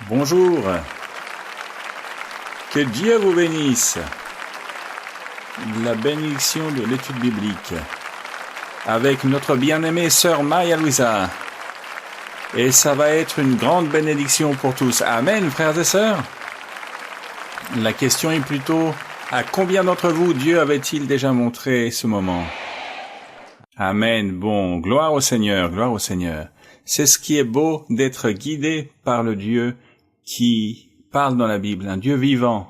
Bonjour, que Dieu vous bénisse. La bénédiction de l'étude biblique avec notre bien-aimée sœur Maria-Louisa. Et ça va être une grande bénédiction pour tous. Amen, frères et sœurs. La question est plutôt, à combien d'entre vous Dieu avait-il déjà montré ce moment? Amen. Bon, gloire au Seigneur, gloire au Seigneur. C'est ce qui est beau d'être guidé par le Dieu qui parle dans la Bible, un Dieu vivant.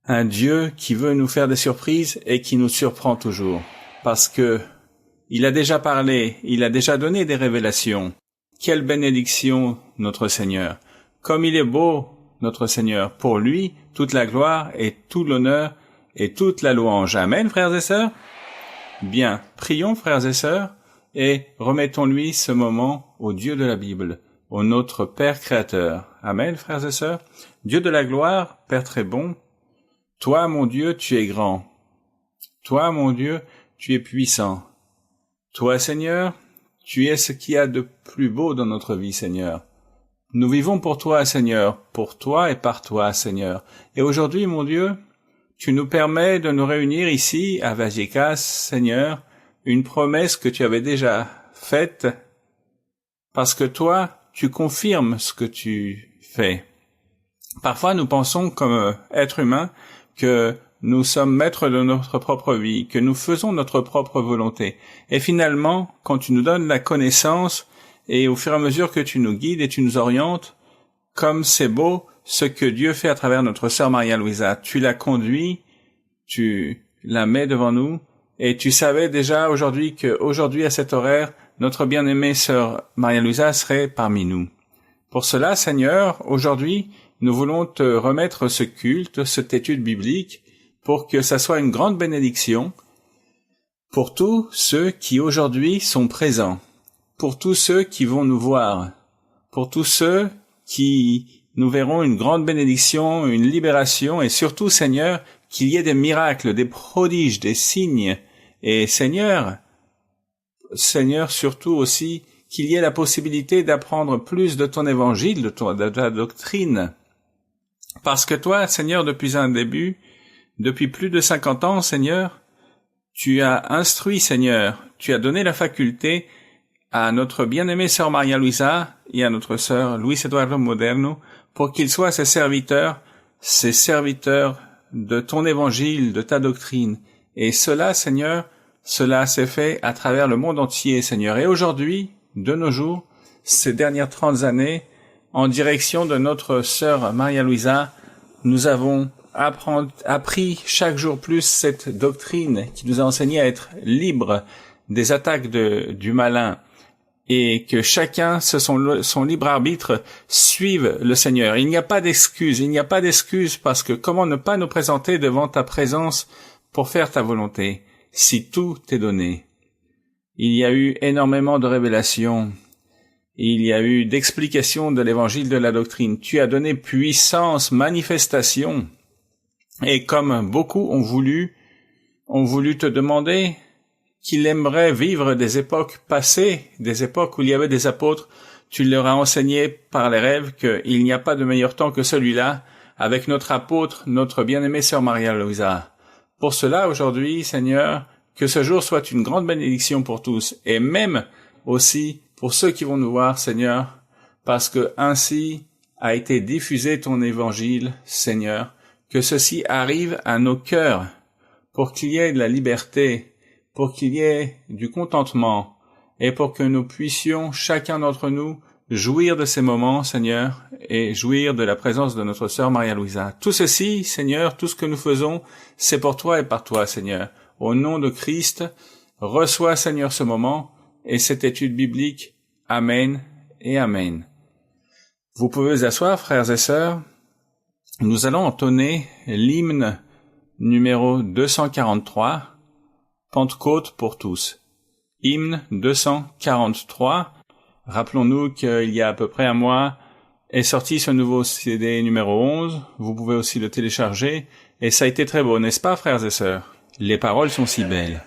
Un Dieu qui veut nous faire des surprises et qui nous surprend toujours. Parce que il a déjà parlé, il a déjà donné des révélations. Quelle bénédiction, notre Seigneur. Comme il est beau, notre Seigneur. Pour lui, toute la gloire et tout l'honneur et toute la louange. Amen, frères et sœurs. Bien, prions, frères et sœurs, et remettons-lui ce moment au Dieu de la Bible, au notre Père Créateur. Amen, frères et sœurs. Dieu de la gloire, Père très bon, toi, mon Dieu, tu es grand. Toi, mon Dieu, tu es puissant. Toi, Seigneur, tu es ce qu'il y a de plus beau dans notre vie, Seigneur. Nous vivons pour toi, Seigneur, pour toi et par toi, Seigneur. Et aujourd'hui, mon Dieu, tu nous permets de nous réunir ici à Vallecas, Seigneur, une promesse que tu avais déjà faite, parce que toi, tu confirmes ce que tu fais. Parfois, nous pensons comme êtres humains que nous sommes maîtres de notre propre vie, que nous faisons notre propre volonté. Et finalement, quand tu nous donnes la connaissance, et au fur et à mesure que tu nous guides et tu nous orientes, comme c'est beau ce que Dieu fait à travers notre sœur Maria-Louisa. Tu la conduis, tu la mets devant nous, et tu savais déjà qu'aujourd'hui à cet horaire, notre bien-aimée sœur Maria-Louisa serait parmi nous. Pour cela, Seigneur, aujourd'hui, nous voulons te remettre ce culte, cette étude biblique, pour que ça soit une grande bénédiction pour tous ceux qui aujourd'hui sont présents, pour tous ceux qui vont nous voir, pour tous ceux qui nous verront une grande bénédiction, une libération, et surtout, Seigneur, qu'il y ait des miracles, des prodiges, des signes, et Seigneur, surtout aussi, qu'il y ait la possibilité d'apprendre plus de ton évangile, de ta doctrine. Parce que toi, Seigneur, depuis un début, depuis plus de 50 ans, Seigneur, tu as instruit, Seigneur, tu as donné la faculté à notre bien-aimée sœur Maria-Louisa et à notre sœur Luis Eduardo Moderno pour qu'ils soient ces serviteurs de ton évangile, de ta doctrine. Et cela, Seigneur, cela s'est fait à travers le monde entier, Seigneur. Et aujourd'hui, de nos jours, ces dernières 30 années, en direction de notre sœur Maria-Louisa, nous avons appris chaque jour plus cette doctrine qui nous a enseigné à être libres des attaques du malin et que chacun, son libre arbitre, suive le Seigneur. Il n'y a pas d'excuse parce que comment ne pas nous présenter devant ta présence pour faire ta volonté si tout t'est donné? Il y a eu énormément de révélations. Il y a eu d'explications de l'évangile de la doctrine. Tu as donné puissance, manifestation. Et comme beaucoup ont voulu te demander qu'il aimerait vivre des époques passées, des époques où il y avait des apôtres, tu leur as enseigné par les rêves qu'il n'y a pas de meilleur temps que celui-là, avec notre apôtre, notre bien-aimée sœur Maria-Louisa. Pour cela, aujourd'hui, Seigneur, que ce jour soit une grande bénédiction pour tous, et même aussi pour ceux qui vont nous voir, Seigneur, parce que ainsi a été diffusé ton évangile, Seigneur, que ceci arrive à nos cœurs, pour qu'il y ait de la liberté, pour qu'il y ait du contentement, et pour que nous puissions, chacun d'entre nous, jouir de ces moments, Seigneur, et jouir de la présence de notre sœur Maria-Louisa. Tout ceci, Seigneur, tout ce que nous faisons, c'est pour toi et par toi, Seigneur. Au nom de Christ, reçois, Seigneur, ce moment, et cette étude biblique. Amen et Amen. Vous pouvez vous asseoir, frères et sœurs. Nous allons entonner l'hymne numéro 243, Pentecôte pour tous. Hymne 243. Rappelons-nous qu'il y a à peu près un mois est sorti ce nouveau CD numéro 11. Vous pouvez aussi le télécharger. Et ça a été très beau, n'est-ce pas, frères et sœurs? Les paroles sont si belles.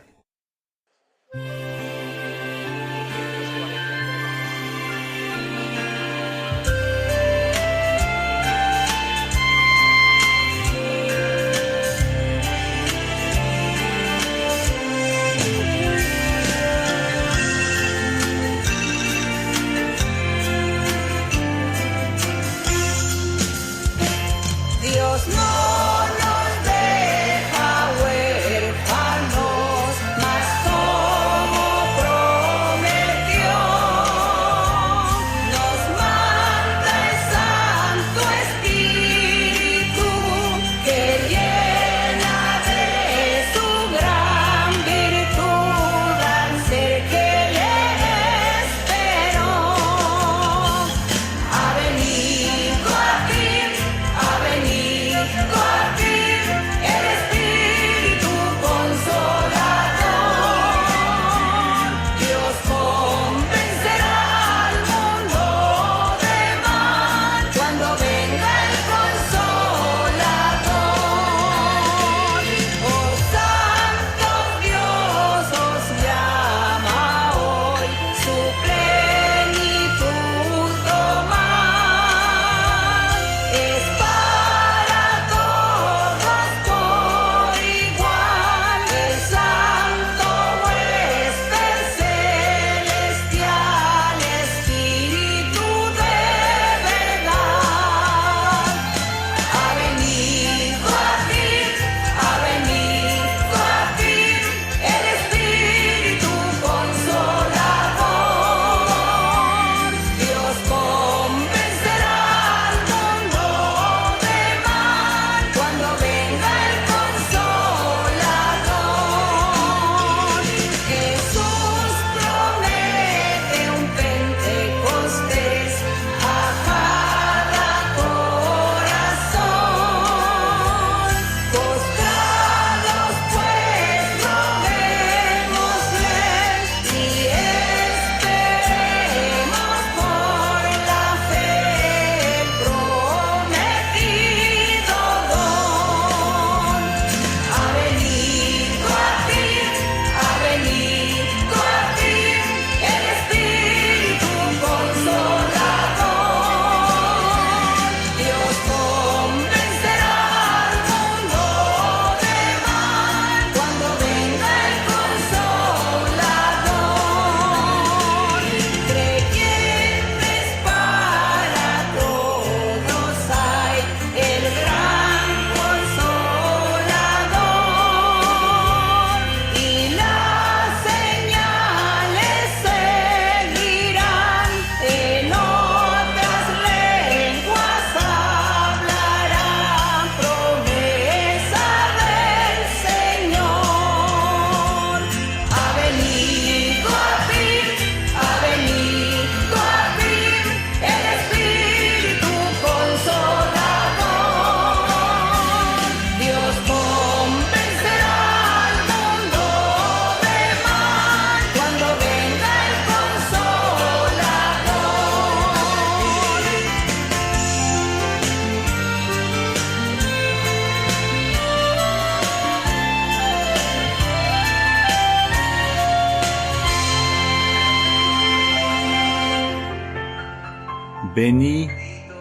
Béni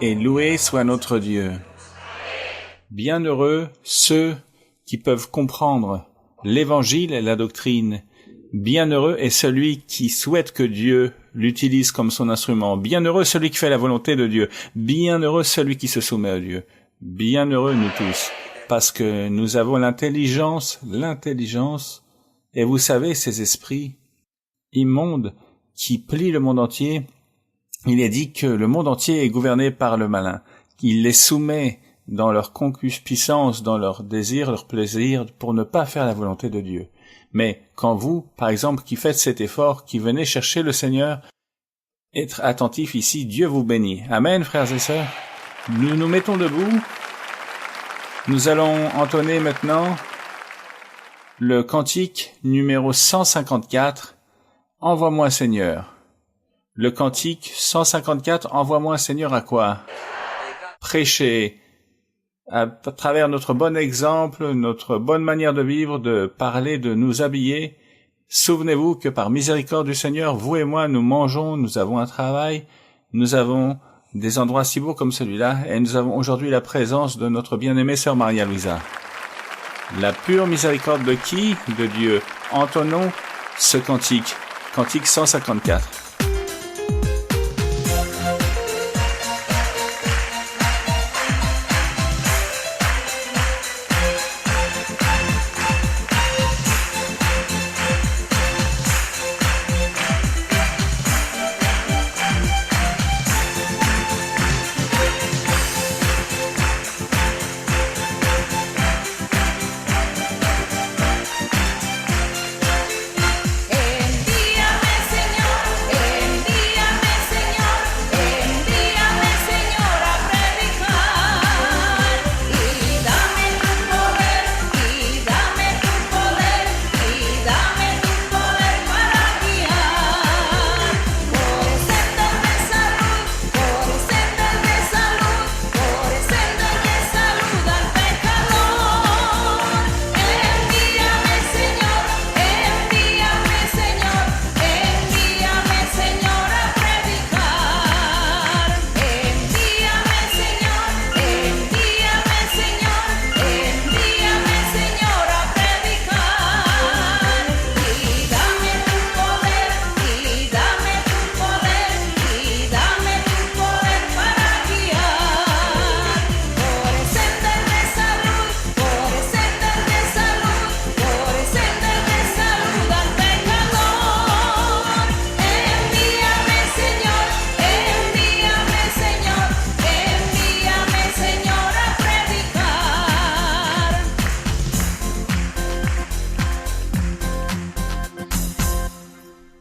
et loué soit notre Dieu. Bienheureux ceux qui peuvent comprendre l'Évangile et la doctrine. Bienheureux est celui qui souhaite que Dieu l'utilise comme son instrument. Bienheureux celui qui fait la volonté de Dieu. Bienheureux celui qui se soumet à Dieu. Bienheureux nous tous, parce que nous avons l'intelligence, et vous savez, ces esprits immondes qui plient le monde entier, il est dit que le monde entier est gouverné par le malin. Il les soumet dans leur concupiscence, dans leur désir, leur plaisir, pour ne pas faire la volonté de Dieu. Mais quand vous, par exemple, qui faites cet effort, qui venez chercher le Seigneur, être attentif ici, Dieu vous bénit. Amen, frères et sœurs. Nous nous mettons debout. Nous allons entonner maintenant le cantique numéro 154, « Envoie-moi Seigneur ». Le cantique 154, « Envoie-moi Seigneur » à quoi? Prêcher. À travers notre bon exemple, notre bonne manière de vivre, de parler, de nous habiller. Souvenez-vous que par miséricorde du Seigneur, vous et moi, nous mangeons, nous avons un travail, nous avons des endroits si beaux comme celui-là, et nous avons aujourd'hui la présence de notre bien-aimée sœur Maria Luisa. La pure miséricorde de qui? De Dieu. Entonnons ce cantique, cantique 154.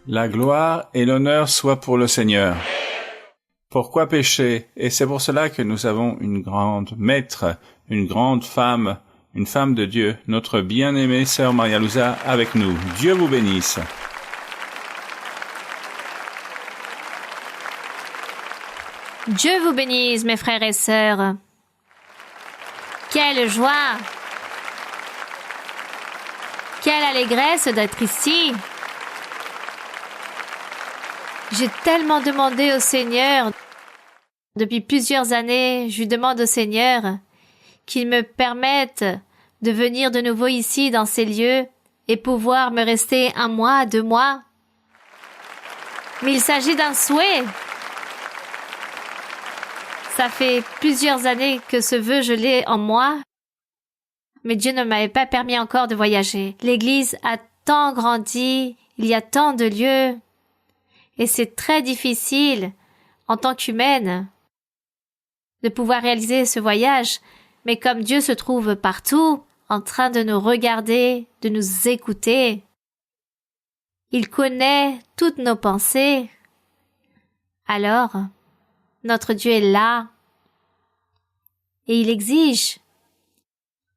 La gloire et l'honneur soient pour le Seigneur. Pourquoi pécher? Et c'est pour cela que nous avons une grande maître, une grande femme, une femme de Dieu, notre bien-aimée sœur Maria Luisa avec nous. Dieu vous bénisse. Dieu vous bénisse, mes frères et sœurs. Quelle joie! Quelle allégresse d'être ici! J'ai tellement demandé au Seigneur, depuis plusieurs années, je lui demande au Seigneur qu'il me permette de venir de nouveau ici dans ces lieux et pouvoir me rester 1 mois, 2 mois. Mais il s'agit d'un souhait. Ça fait plusieurs années que ce vœu je l'ai en moi, mais Dieu ne m'avait pas permis encore de voyager. L'Église a tant grandi, il y a tant de lieux. Et c'est très difficile, en tant qu'humaine, de pouvoir réaliser ce voyage. Mais comme Dieu se trouve partout, en train de nous regarder, de nous écouter, il connaît toutes nos pensées. Alors, notre Dieu est là. Et il exige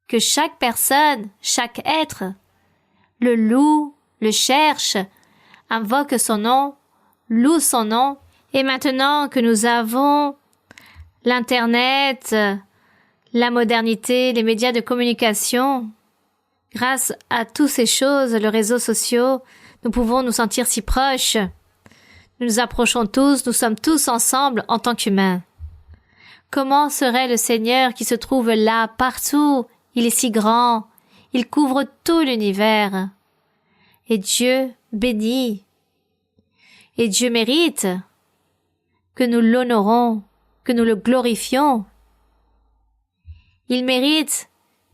que chaque personne, chaque être, le loue, le cherche, invoque son nom, loue son nom. Et maintenant que nous avons l'Internet, la modernité, les médias de communication, grâce à toutes ces choses, les réseaux sociaux, nous pouvons nous sentir si proches. Nous nous approchons tous, nous sommes tous ensemble en tant qu'humains. Comment serait le Seigneur qui se trouve là, partout? Il est si grand, il couvre tout l'univers. Et Dieu bénit. Et Dieu mérite que nous l'honorons, que nous le glorifions. Il mérite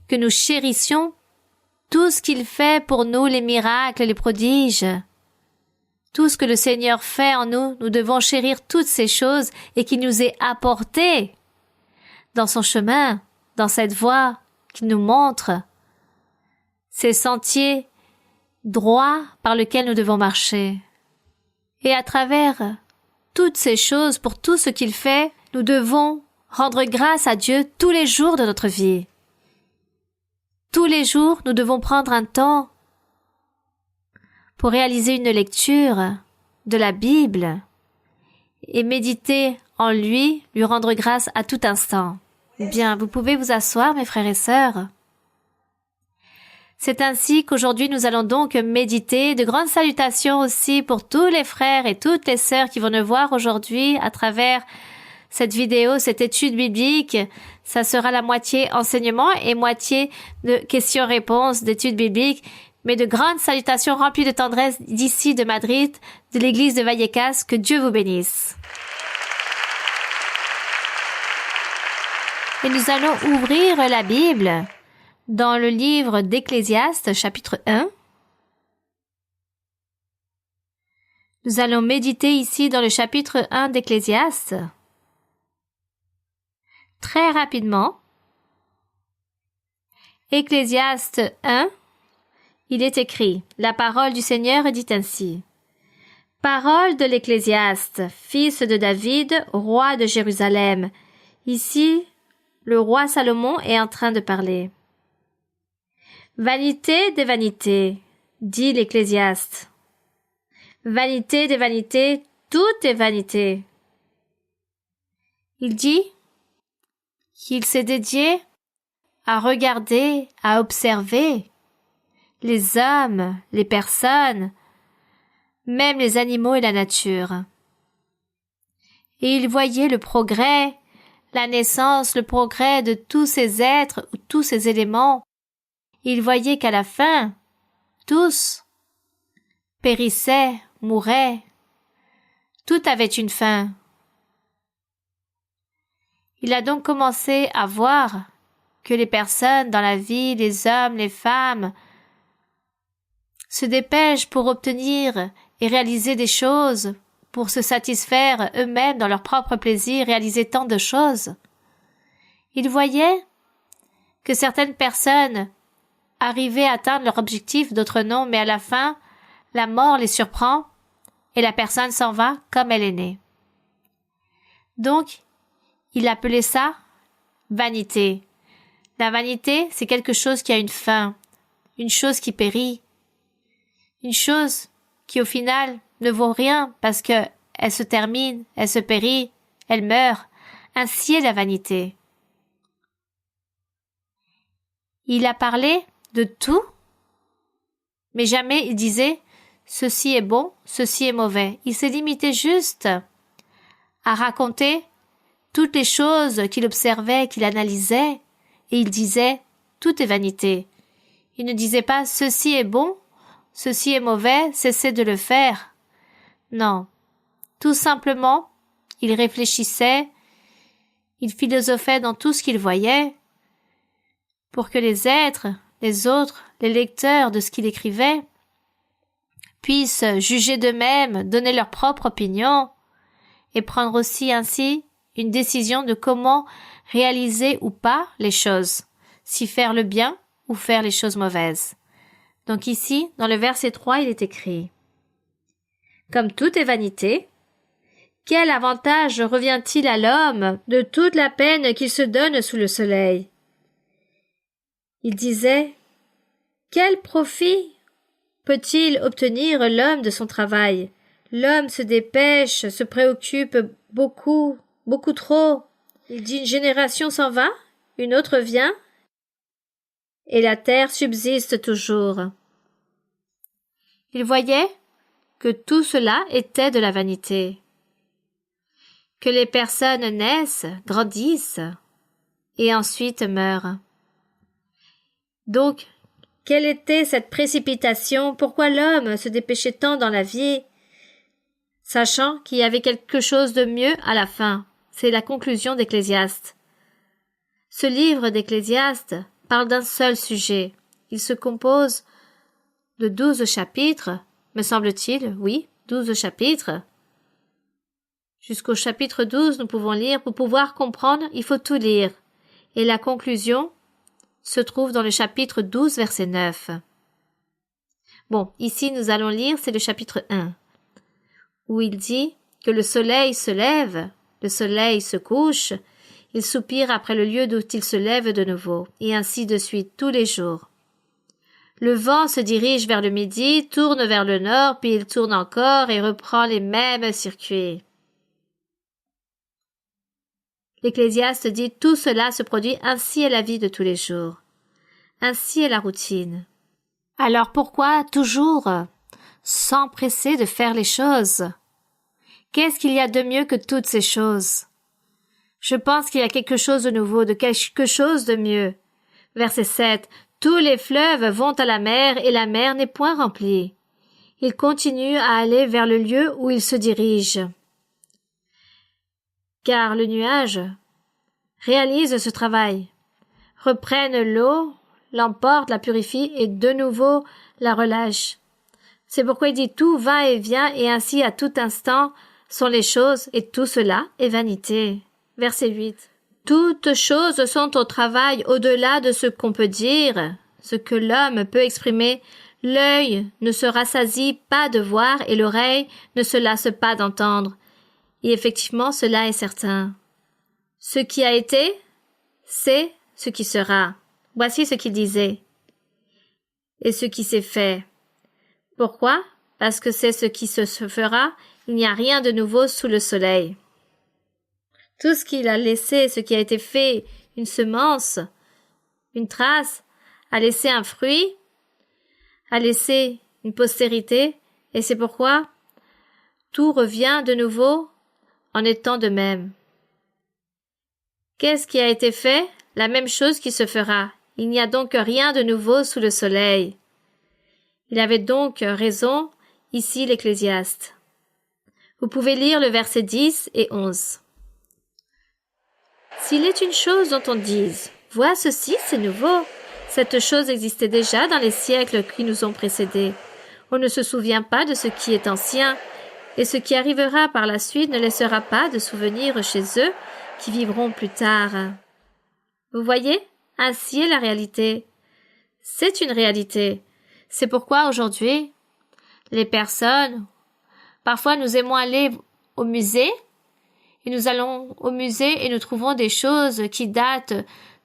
que nous chérissions tout ce qu'il fait pour nous, les miracles, les prodiges. Tout ce que le Seigneur fait en nous, nous devons chérir toutes ces choses et qu'il nous ait apporté dans son chemin, dans cette voie qu'il nous montre, ces sentiers droits par lesquels nous devons marcher. Et à travers toutes ces choses, pour tout ce qu'il fait, nous devons rendre grâce à Dieu tous les jours de notre vie. Tous les jours, nous devons prendre un temps pour réaliser une lecture de la Bible et méditer en lui rendre grâce à tout instant. Bien, vous pouvez vous asseoir, mes frères et sœurs. C'est ainsi qu'aujourd'hui nous allons donc méditer. De grandes salutations aussi pour tous les frères et toutes les sœurs qui vont nous voir aujourd'hui à travers cette vidéo, cette étude biblique. Ça sera la moitié enseignement et moitié de questions-réponses d'études bibliques. Mais de grandes salutations remplies de tendresse d'ici de Madrid, de l'église de Vallecas. Que Dieu vous bénisse. Et nous allons ouvrir la Bible dans le livre d'Ecclésiaste, chapitre 1. Nous allons méditer ici dans le chapitre 1 d'Ecclésiaste. Très rapidement. Ecclésiaste 1, il est écrit, la parole du Seigneur dit ainsi. Parole de l'Ecclésiaste, fils de David, roi de Jérusalem. Ici, le roi Salomon est en train de parler. Vanité des vanités, dit l'Ecclésiaste. Vanité des vanités, tout est vanité. Il dit qu'il s'est dédié à regarder, à observer les hommes, les personnes, même les animaux et la nature. Et il voyait le progrès, la naissance, le progrès de tous ces êtres, ou tous ces éléments. Il voyait qu'à la fin, tous périssaient, mouraient. Tout avait une fin. Il a donc commencé à voir que les personnes dans la vie, les hommes, les femmes, se dépêchent pour obtenir et réaliser des choses, pour se satisfaire eux-mêmes dans leur propre plaisir, réaliser tant de choses. Il voyait que certaines personnes arrivaient à atteindre leur objectif, d'autres non, mais à la fin, la mort les surprend et la personne s'en va comme elle est née. Donc, il appelait ça vanité. La vanité, c'est quelque chose qui a une fin, une chose qui périt, une chose qui au final ne vaut rien parce que elle se termine, elle se périt, elle meurt. Ainsi est la vanité. Il a parlé de tout, mais jamais il disait « ceci est bon, ceci est mauvais ». Il s'est limité juste à raconter toutes les choses qu'il observait, qu'il analysait, et il disait « tout est vanité ». Il ne disait pas « ceci est bon, ceci est mauvais, cessez de le faire ». Non, tout simplement, il réfléchissait, il philosophait dans tout ce qu'il voyait, pour que les êtres, les autres, les lecteurs de ce qu'il écrivait, puissent juger d'eux-mêmes, donner leur propre opinion, et prendre aussi ainsi une décision de comment réaliser ou pas les choses, si faire le bien ou faire les choses mauvaises. Donc ici, dans le verset 3, il est écrit « Comme tout est vanité, quel avantage revient-il à l'homme de toute la peine qu'il se donne sous le soleil ?» Il disait « Quel profit peut-il obtenir l'homme de son travail ? L'homme se dépêche, se préoccupe beaucoup, beaucoup trop. Il dit une génération s'en va, une autre vient, et la terre subsiste toujours. » Il voyait que tout cela était de la vanité, que les personnes naissent, grandissent et ensuite meurent. Donc, quelle était cette précipitation? Pourquoi l'homme se dépêchait tant dans la vie, sachant qu'il y avait quelque chose de mieux à la fin? C'est la conclusion d'Ecclésiaste. Ce livre d'Ecclésiaste parle d'un seul sujet. Il se compose de 12 chapitres, me semble-t-il, oui, 12 chapitres. Jusqu'au chapitre 12, nous pouvons lire. Pour pouvoir comprendre, il faut tout lire. Et la conclusion se trouve dans le chapitre 12, verset 9. Bon, ici nous allons lire, c'est le chapitre 1, où il dit que le soleil se lève, le soleil se couche, il soupire après le lieu d'où il se lève de nouveau, et ainsi de suite tous les jours. Le vent se dirige vers le midi, tourne vers le nord, puis il tourne encore et reprend les mêmes circuits. L'Ecclésiaste dit tout cela se produit, ainsi est la vie de tous les jours. Ainsi est la routine. Alors pourquoi toujours s'empresser de faire les choses? Qu'est-ce qu'il y a de mieux que toutes ces choses? Je pense qu'il y a quelque chose de nouveau, de quelque chose de mieux. Verset 7. Tous les fleuves vont à la mer et la mer n'est point remplie. Ils continuent à aller vers le lieu où ils se dirigent. Car le nuage réalise ce travail, reprennent l'eau, l'emporte, la purifie et de nouveau la relâche. C'est pourquoi il dit tout va et vient et ainsi à tout instant sont les choses et tout cela est vanité. Verset 8. Toutes choses sont au travail au-delà de ce qu'on peut dire, ce que l'homme peut exprimer. L'œil ne se rassasie pas de voir et l'oreille ne se lasse pas d'entendre. Et effectivement, cela est certain. Ce qui a été, c'est ce qui sera. Voici ce qu'il disait. Et ce qui s'est fait. Pourquoi? Parce que c'est ce qui se fera. Il n'y a rien de nouveau sous le soleil. Tout ce qu'il a laissé, ce qui a été fait, une semence, une trace, a laissé un fruit, a laissé une postérité, et c'est pourquoi tout revient de nouveau en étant de même. Qu'est-ce qui a été fait? La même chose qui se fera. Il n'y a donc rien de nouveau sous le soleil. Il avait donc raison, ici l'Ecclésiaste. Vous pouvez lire le verset 10 et 11. S'il est une chose dont on dise, vois ceci, c'est nouveau, cette chose existait déjà dans les siècles qui nous ont précédés. On ne se souvient pas de ce qui est ancien, et ce qui arrivera par la suite ne laissera pas de souvenir chez eux qui vivront plus tard. Vous voyez, ainsi est la réalité. C'est une réalité. C'est pourquoi aujourd'hui, les personnes, parfois nous aimons aller au musée, et nous allons au musée et nous trouvons des choses qui datent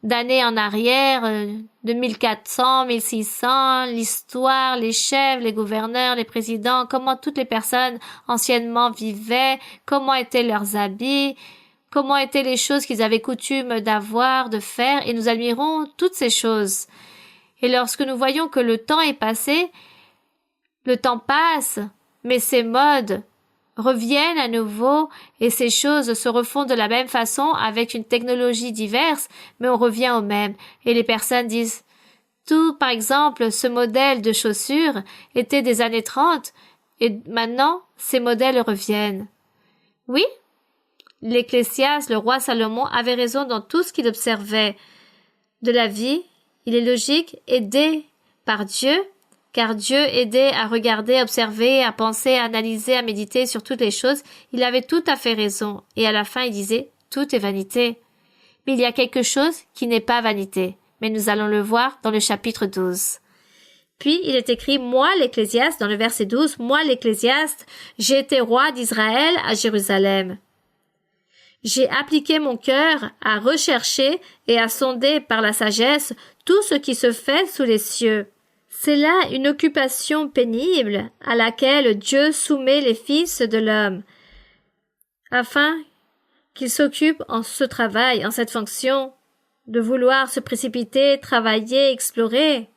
d'années en arrière, de 1400, 1600, l'histoire, les chefs, les gouverneurs, les présidents, comment toutes les personnes anciennement vivaient, comment étaient leurs habits, comment étaient les choses qu'ils avaient coutume d'avoir, de faire, et nous admirons toutes ces choses. Et lorsque nous voyons que le temps est passé, le temps passe, mais ces modes reviennent à nouveau et ces choses se refont de la même façon avec une technologie diverse, mais on revient au même. Et les personnes disent, tout, par exemple, ce modèle de chaussures était des années 30 et maintenant, ces modèles reviennent. Oui, l'Ecclésiaste, le roi Salomon, avait raison dans tout ce qu'il observait de la vie. Il est logique, aidé par Dieu, car Dieu aidait à regarder, à observer, à penser, à analyser, à méditer sur toutes les choses. Il avait tout à fait raison. Et à la fin, il disait, tout est vanité. Mais il y a quelque chose qui n'est pas vanité. Mais nous allons le voir dans le chapitre 12. Puis, il est écrit, moi, l'Ecclésiaste, dans le verset 12, moi, l'Ecclésiaste, j'ai été roi d'Israël à Jérusalem. J'ai appliqué mon cœur à rechercher et à sonder par la sagesse tout ce qui se fait sous les cieux. C'est là une occupation pénible à laquelle Dieu soumet les fils de l'homme, afin qu'ils s'occupent en ce travail, en cette fonction, de vouloir se précipiter, travailler, explorer,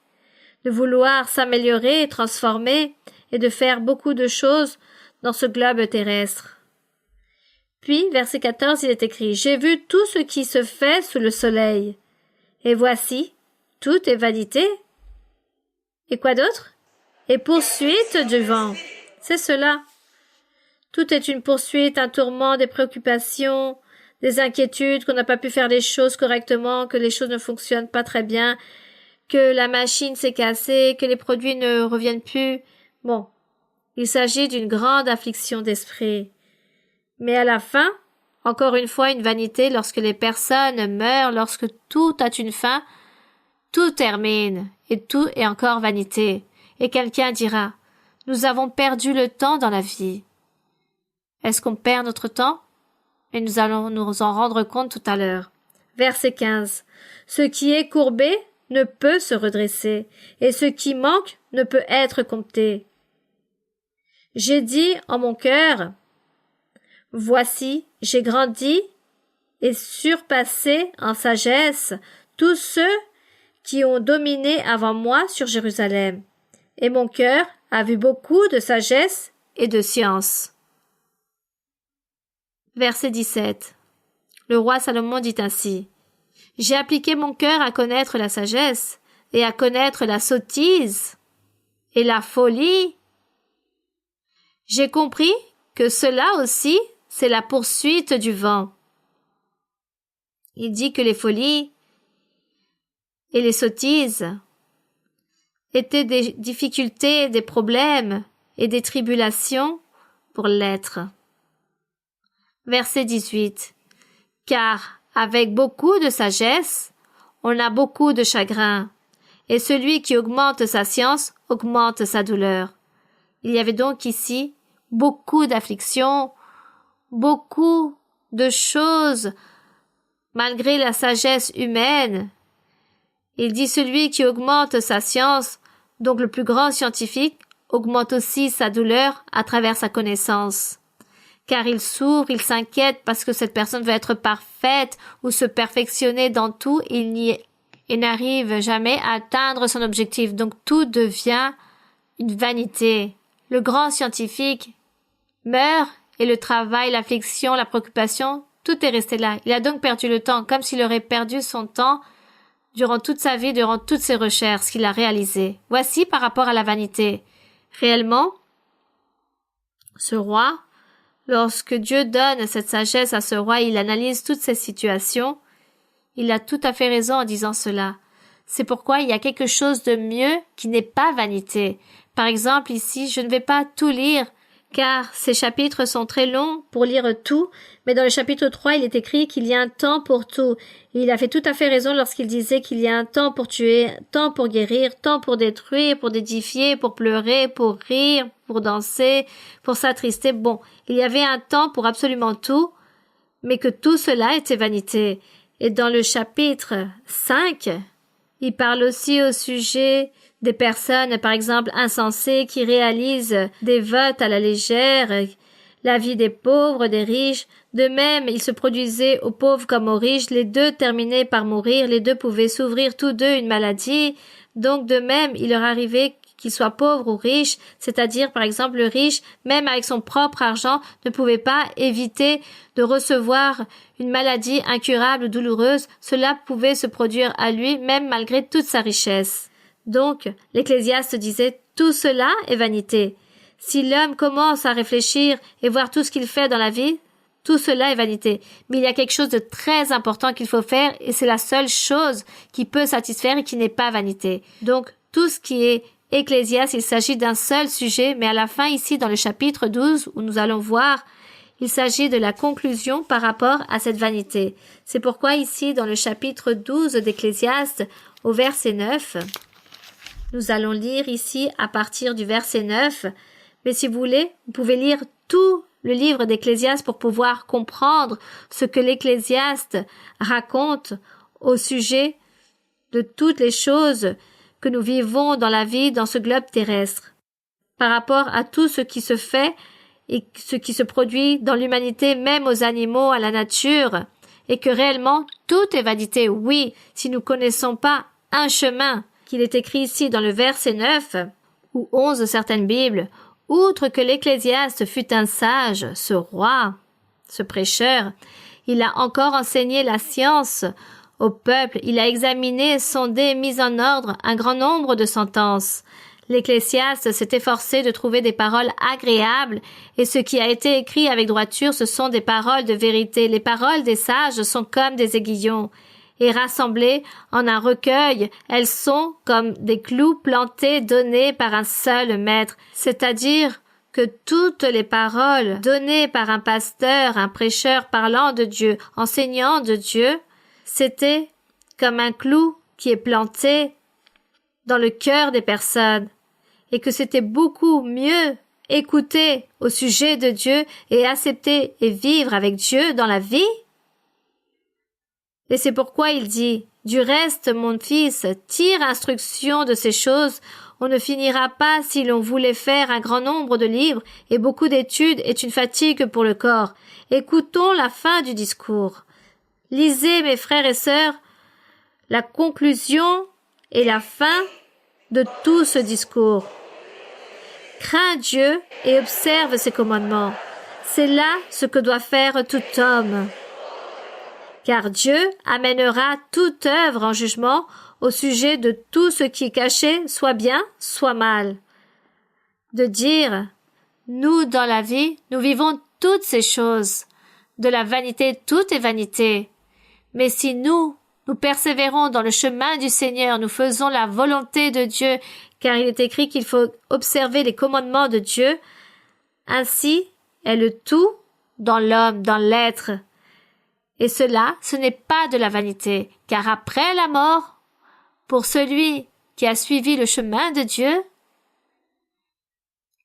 de vouloir s'améliorer, transformer, et de faire beaucoup de choses dans ce globe terrestre. Puis, verset 14, il est écrit « J'ai vu tout ce qui se fait sous le soleil, et voici, tout est vanité. » Et quoi d'autre? Et poursuite du vent. C'est cela. Tout est une poursuite, un tourment, des préoccupations, des inquiétudes, qu'on n'a pas pu faire les choses correctement, que les choses ne fonctionnent pas très bien, que la machine s'est cassée, que les produits ne reviennent plus. Bon, il s'agit d'une grande affliction d'esprit. Mais à la fin, encore une fois une vanité, lorsque les personnes meurent, lorsque tout a une fin, tout termine, et tout est encore vanité. Et quelqu'un dira, nous avons perdu le temps dans la vie. Est-ce qu'on perd notre temps? Et nous allons nous en rendre compte tout à l'heure. Verset 15. Ce qui est courbé ne peut se redresser, et ce qui manque ne peut être compté. J'ai dit en mon cœur, voici, j'ai grandi et surpassé en sagesse tous ceux qui ont dominé avant moi sur Jérusalem. Et mon cœur a vu beaucoup de sagesse et de science. Verset 17. Le roi Salomon dit ainsi, « J'ai appliqué mon cœur à connaître la sagesse et à connaître la sottise et la folie. J'ai compris que cela aussi, c'est la poursuite du vent. » Il dit que les folies et les sottises étaient des difficultés, des problèmes et des tribulations pour l'être. Verset 18. Car avec beaucoup de sagesse, on a beaucoup de chagrin, et celui qui augmente sa science augmente sa douleur. Il y avait donc ici beaucoup d'afflictions, beaucoup de choses, malgré la sagesse humaine. Il dit celui qui augmente sa science, donc le plus grand scientifique, augmente aussi sa douleur à travers sa connaissance. Car il s'ouvre, il s'inquiète parce que cette personne veut être parfaite ou se perfectionner dans tout, il n'arrive jamais à atteindre son objectif. Donc tout devient une vanité. Le grand scientifique meurt et le travail, l'affliction, la préoccupation, tout est resté là. Il a donc perdu le temps, comme s'il aurait perdu son temps durant toute sa vie, durant toutes ses recherches qu'il a réalisées. Voici par rapport à la vanité. Réellement, ce roi, lorsque Dieu donne cette sagesse à ce roi, il analyse toutes ces situations. Il a tout à fait raison en disant cela. C'est pourquoi il y a quelque chose de mieux qui n'est pas vanité. Par exemple, ici, je ne vais pas tout lire, car ces chapitres sont très longs pour lire tout, mais dans le chapitre 3, il est écrit qu'il y a un temps pour tout. Et il a fait tout à fait raison lorsqu'il disait qu'il y a un temps pour tuer, temps pour guérir, temps pour détruire, pour édifier, pour pleurer, pour rire, pour danser, pour s'attrister. Bon, il y avait un temps pour absolument tout, mais que tout cela était vanité. Et dans le chapitre 5, il parle aussi au sujet des personnes, par exemple, insensées, qui réalisent des votes à la légère, la vie des pauvres, des riches. De même, il se produisait aux pauvres comme aux riches, les deux terminaient par mourir, les deux pouvaient souffrir tous deux une maladie. Donc, de même, il leur arrivait qu'ils soient pauvres ou riches, c'est-à-dire, par exemple, le riche, même avec son propre argent, ne pouvait pas éviter de recevoir une maladie incurable ou douloureuse. Cela pouvait se produire à lui, même malgré toute sa richesse. Donc, l'Ecclésiaste disait, tout cela est vanité. Si l'homme commence à réfléchir et voir tout ce qu'il fait dans la vie, tout cela est vanité. Mais il y a quelque chose de très important qu'il faut faire et c'est la seule chose qui peut satisfaire et qui n'est pas vanité. Donc, tout ce qui est Ecclésiaste, il s'agit d'un seul sujet, mais à la fin, ici, dans le chapitre 12, où nous allons voir, il s'agit de la conclusion par rapport à cette vanité. C'est pourquoi ici, dans le chapitre 12 d'Ecclésiaste, au verset 9, nous allons lire ici à partir du verset 9, mais si vous voulez, vous pouvez lire tout le livre d'Ecclésiaste pour pouvoir comprendre ce que l'Ecclésiaste raconte au sujet de toutes les choses que nous vivons dans la vie, dans ce globe terrestre, par rapport à tout ce qui se fait et ce qui se produit dans l'humanité, même aux animaux, à la nature, et que réellement tout est vanité. Oui, si nous connaissons pas un chemin, qu'il est écrit ici dans le verset 9, ou 11 de certaines Bibles, outre que l'Ecclésiaste fut un sage, ce roi, ce prêcheur, il a encore enseigné la science au peuple, il a examiné, sondé, mis en ordre un grand nombre de sentences. L'Ecclésiaste s'est efforcé de trouver des paroles agréables, et ce qui a été écrit avec droiture, ce sont des paroles de vérité. Les paroles des sages sont comme des aiguillons, et rassemblées en un recueil, elles sont comme des clous plantés donnés par un seul maître, c'est-à-dire que toutes les paroles données par un pasteur, un prêcheur parlant de Dieu, enseignant de Dieu, c'était comme un clou qui est planté dans le cœur des personnes, et que c'était beaucoup mieux écouter au sujet de Dieu et accepter et vivre avec Dieu dans la vie. Et c'est pourquoi il dit, « Du reste, mon fils, tire instruction de ces choses. On ne finira pas si l'on voulait faire un grand nombre de livres, et beaucoup d'études est une fatigue pour le corps. Écoutons la fin du discours. Lisez, mes frères et sœurs, la conclusion et la fin de tout ce discours. Crains Dieu et observe ses commandements. C'est là ce que doit faire tout homme. Car Dieu amènera toute œuvre en jugement au sujet de tout ce qui est caché, soit bien, soit mal. » De dire, nous dans la vie, nous vivons toutes ces choses. De la vanité, tout est vanité. Mais si nous persévérons dans le chemin du Seigneur, nous faisons la volonté de Dieu, car il est écrit qu'il faut observer les commandements de Dieu, ainsi est le tout dans l'homme, dans l'être. Et cela, ce n'est pas de la vanité, car après la mort, pour celui qui a suivi le chemin de Dieu,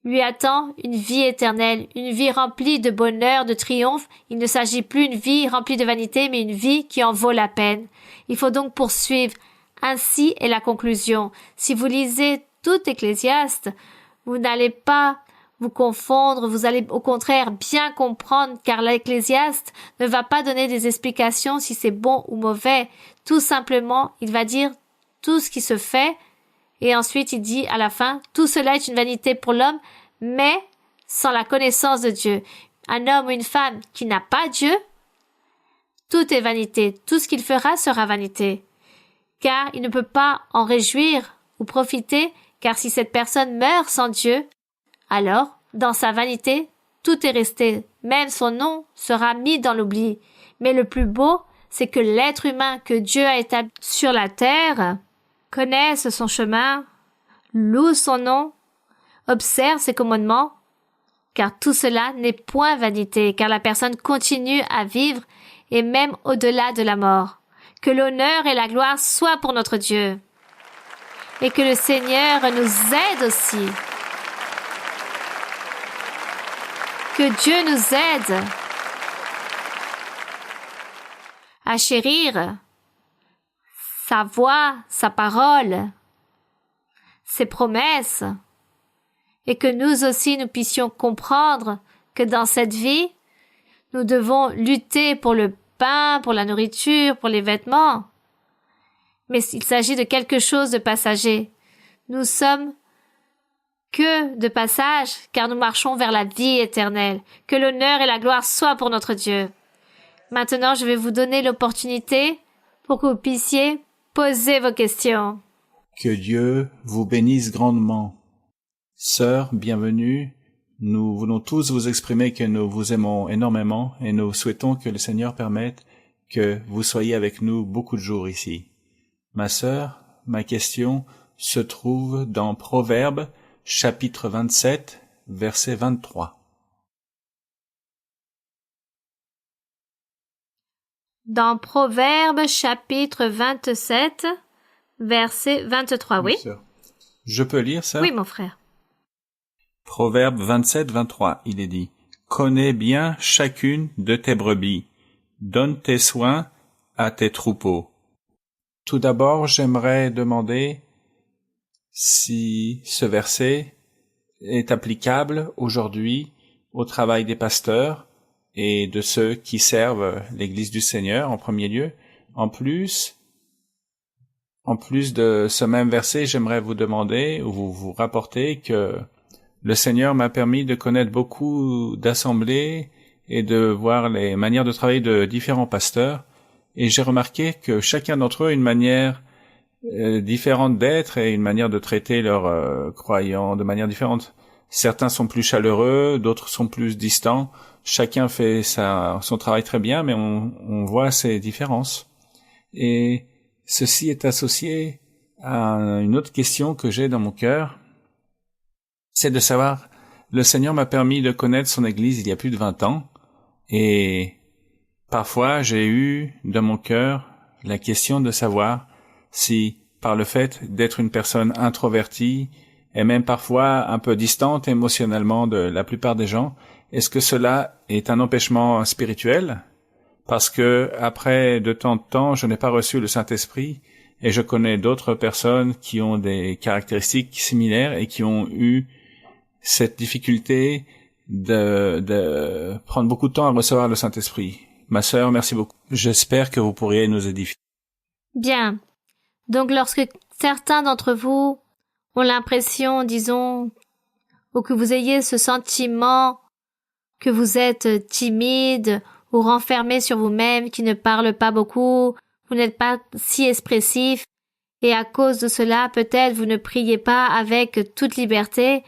lui attend une vie éternelle, une vie remplie de bonheur, de triomphe. Il ne s'agit plus d'une vie remplie de vanité, mais une vie qui en vaut la peine. Il faut donc poursuivre. Ainsi est la conclusion. Si vous lisez tout Ecclésiaste, vous n'allez pas vous confondre, vous allez au contraire bien comprendre, car l'Ecclésiaste ne va pas donner des explications si c'est bon ou mauvais. Tout simplement, il va dire tout ce qui se fait, et ensuite il dit à la fin, tout cela est une vanité pour l'homme, mais sans la connaissance de Dieu. Un homme ou une femme qui n'a pas Dieu, tout est vanité, tout ce qu'il fera sera vanité. Car il ne peut pas en réjouir ou profiter, car si cette personne meurt sans Dieu, alors, dans sa vanité, tout est resté, même son nom sera mis dans l'oubli. Mais le plus beau, c'est que l'être humain que Dieu a établi sur la terre connaisse son chemin, loue son nom, observe ses commandements, car tout cela n'est point vanité, car la personne continue à vivre et même au-delà de la mort. Que l'honneur et la gloire soient pour notre Dieu, et que le Seigneur nous aide aussi. Que Dieu nous aide à chérir sa voix, sa parole, ses promesses, et que nous aussi nous puissions comprendre que dans cette vie, nous devons lutter pour le pain, pour la nourriture, pour les vêtements. Mais il s'agit de quelque chose de passager. Nous sommes que de passage, car nous marchons vers la vie éternelle. Que l'honneur et la gloire soient pour notre Dieu. Maintenant, je vais vous donner l'opportunité pour que vous puissiez poser vos questions. Que Dieu vous bénisse grandement. Sœurs, bienvenue. Nous voulons tous vous exprimer que nous vous aimons énormément et nous souhaitons que le Seigneur permette que vous soyez avec nous beaucoup de jours ici. Ma sœur, ma question se trouve dans Proverbes, chapitre 27, verset 23. Dans Proverbes, chapitre 27, verset 23, oui? Je peux lire ça? Oui, mon frère. Proverbe 27, 23, il est dit, « Connais bien chacune de tes brebis, donne tes soins à tes troupeaux. » Tout d'abord, j'aimerais demander si ce verset est applicable aujourd'hui au travail des pasteurs et de ceux qui servent l'Église du Seigneur en premier lieu. En plus, En plus de ce même verset, j'aimerais vous demander ou vous rapporter que le Seigneur m'a permis de connaître beaucoup d'assemblées et de voir les manières de travailler de différents pasteurs. Et j'ai remarqué que chacun d'entre eux a une manière différente d'être et une manière de traiter leurs croyants de manière différente. Certains sont plus chaleureux, d'autres sont plus distants. Chacun fait son travail très bien, mais on voit ces différences. Et ceci est associé à une autre question que j'ai dans mon cœur. C'est de savoir, le Seigneur m'a permis de connaître son Église il y a plus de 20 ans, et parfois j'ai eu dans mon cœur la question de savoir si, par le fait d'être une personne introvertie, et même parfois un peu distante émotionnellement de la plupart des gens, est-ce que cela est un empêchement spirituel? Parce que, après de tant de temps, je n'ai pas reçu le Saint-Esprit, et je connais d'autres personnes qui ont des caractéristiques similaires et qui ont eu cette difficulté de prendre beaucoup de temps à recevoir le Saint-Esprit. Ma sœur, merci beaucoup. J'espère que vous pourriez nous édifier. Bien. Donc, lorsque certains d'entre vous ont l'impression, disons, ou que vous ayez ce sentiment que vous êtes timide ou renfermé sur vous-même, qui ne parle pas beaucoup, vous n'êtes pas si expressif, et à cause de cela, peut-être vous ne priez pas avec toute liberté,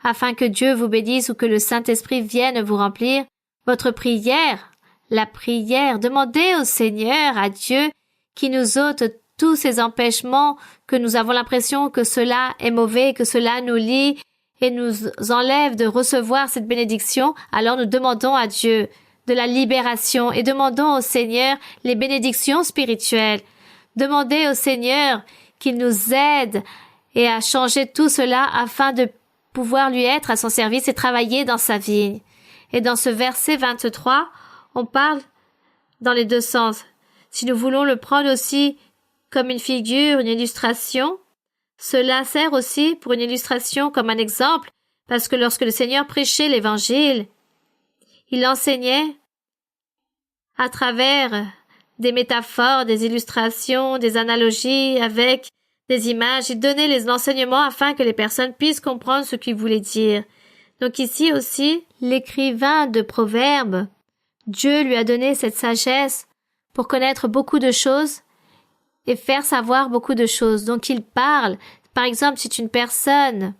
afin que Dieu vous bénisse ou que le Saint-Esprit vienne vous remplir, votre prière, la prière, demandez au Seigneur, à Dieu, qui nous ôte tous ces empêchements, que nous avons l'impression que cela est mauvais, que cela nous lie et nous enlève de recevoir cette bénédiction. Alors nous demandons à Dieu de la libération et demandons au Seigneur les bénédictions spirituelles. Demandez au Seigneur qu'il nous aide et à changer tout cela afin de pouvoir lui être à son service et travailler dans sa vie. Et dans ce verset 23, on parle dans les deux sens. Si nous voulons le prendre aussi comme une figure, une illustration, cela sert aussi pour une illustration comme un exemple, parce que lorsque le Seigneur prêchait l'Évangile, il enseignait à travers des métaphores, des illustrations, des analogies avec des images. Il donnait l'enseignement afin que les personnes puissent comprendre ce qu'il voulait dire. Donc ici aussi, l'écrivain de Proverbes, Dieu lui a donné cette sagesse pour connaître beaucoup de choses et faire savoir beaucoup de choses. Donc il parle, par exemple, si une personne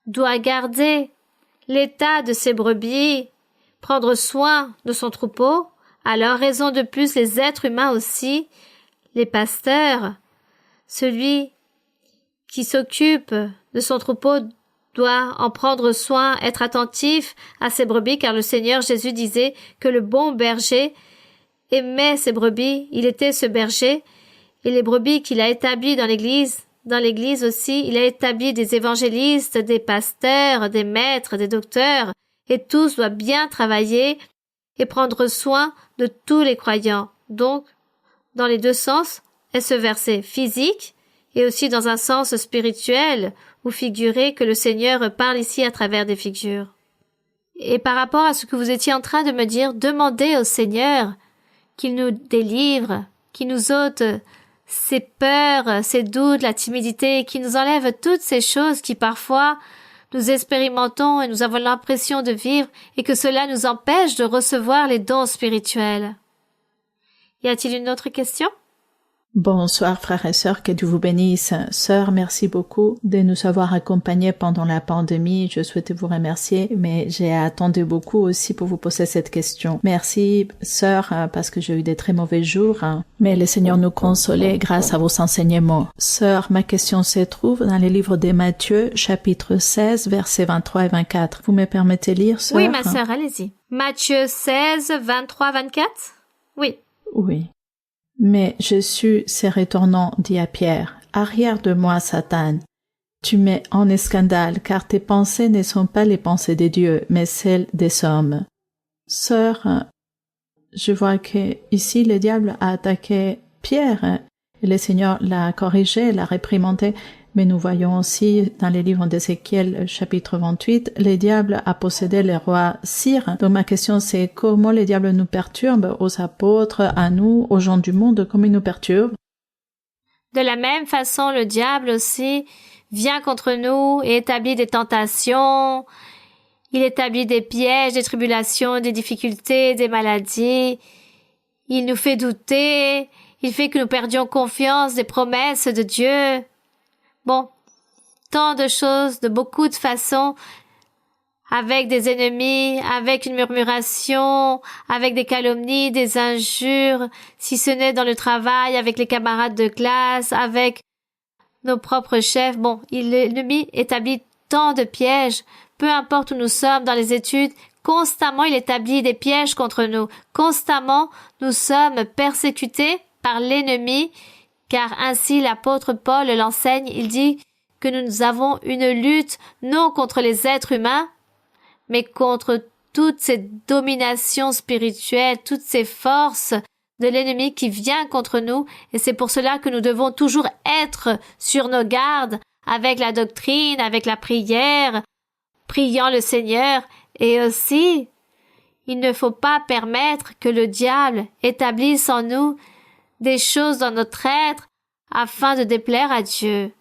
doit garder l'état de ses brebis, prendre soin de son troupeau, alors raison de plus les êtres humains aussi, les pasteurs, celui qui s'occupe de son troupeau doit en prendre soin, être attentif à ses brebis, car le Seigneur Jésus disait que le bon berger aimait ses brebis, il était ce berger, et les brebis qu'il a établies dans l'Église aussi, il a établi des évangélistes, des pasteurs, des maîtres, des docteurs, et tous doivent bien travailler et prendre soin de tous les croyants. Donc, dans les deux sens, est ce verset physique et aussi dans un sens spirituel ou figuré que le Seigneur parle ici à travers des figures. Et par rapport à ce que vous étiez en train de me dire, demandez au Seigneur qu'il nous délivre, qu'il nous ôte ces peurs, ces doutes, la timidité, qu'il nous enlève toutes ces choses qui parfois nous expérimentons et nous avons l'impression de vivre et que cela nous empêche de recevoir les dons spirituels. Y a-t-il une autre question? Bonsoir frères et sœurs, que Dieu vous bénisse. Sœur, merci beaucoup de nous avoir accompagnés pendant la pandémie. Je souhaitais vous remercier, mais j'ai attendu beaucoup aussi pour vous poser cette question. Merci sœur, parce que j'ai eu des très mauvais jours, mais le Seigneur nous consolait grâce à vos enseignements. Sœur, ma question se trouve dans les livres de Matthieu, chapitre 16, versets 23 et 24. Vous me permettez de lire, sœur? Oui, ma sœur, allez-y. Matthieu 16, 23, 24? Oui. Oui. Mais Jésus, se retournant, dit à Pierre, « Arrière de moi, Satan, tu mets en scandale, car tes pensées ne sont pas les pensées de Dieu, mais celles des hommes. » Sœur, je vois que ici le diable a attaqué Pierre, et le Seigneur l'a corrigé, l'a réprimandé, mais nous voyons aussi dans les livres d'Ézéchiel, chapitre 28, le diable a possédé le roi Cyrus. Donc ma question c'est comment le diable nous perturbe, aux apôtres, à nous, aux gens du monde, comment il nous perturbe? De la même façon, le diable aussi vient contre nous et établit des tentations, il établit des pièges, des tribulations, des difficultés, des maladies. Il nous fait douter, il fait que nous perdions confiance des promesses de Dieu. Bon, tant de choses, de beaucoup de façons, avec des ennemis, avec une murmuration, avec des calomnies, des injures, si ce n'est dans le travail, avec les camarades de classe, avec nos propres chefs. Bon, l'ennemi établit tant de pièges, peu importe où nous sommes dans les études, constamment il établit des pièges contre nous. Constamment, nous sommes persécutés par l'ennemi, car ainsi l'apôtre Paul l'enseigne, il dit que nous avons une lutte non contre les êtres humains, mais contre toutes ces dominations spirituelles, toutes ces forces de l'ennemi qui vient contre nous, et c'est pour cela que nous devons toujours être sur nos gardes avec la doctrine, avec la prière, priant le Seigneur, et aussi, il ne faut pas permettre que le diable établisse en nous des choses dans notre être afin de déplaire à Dieu.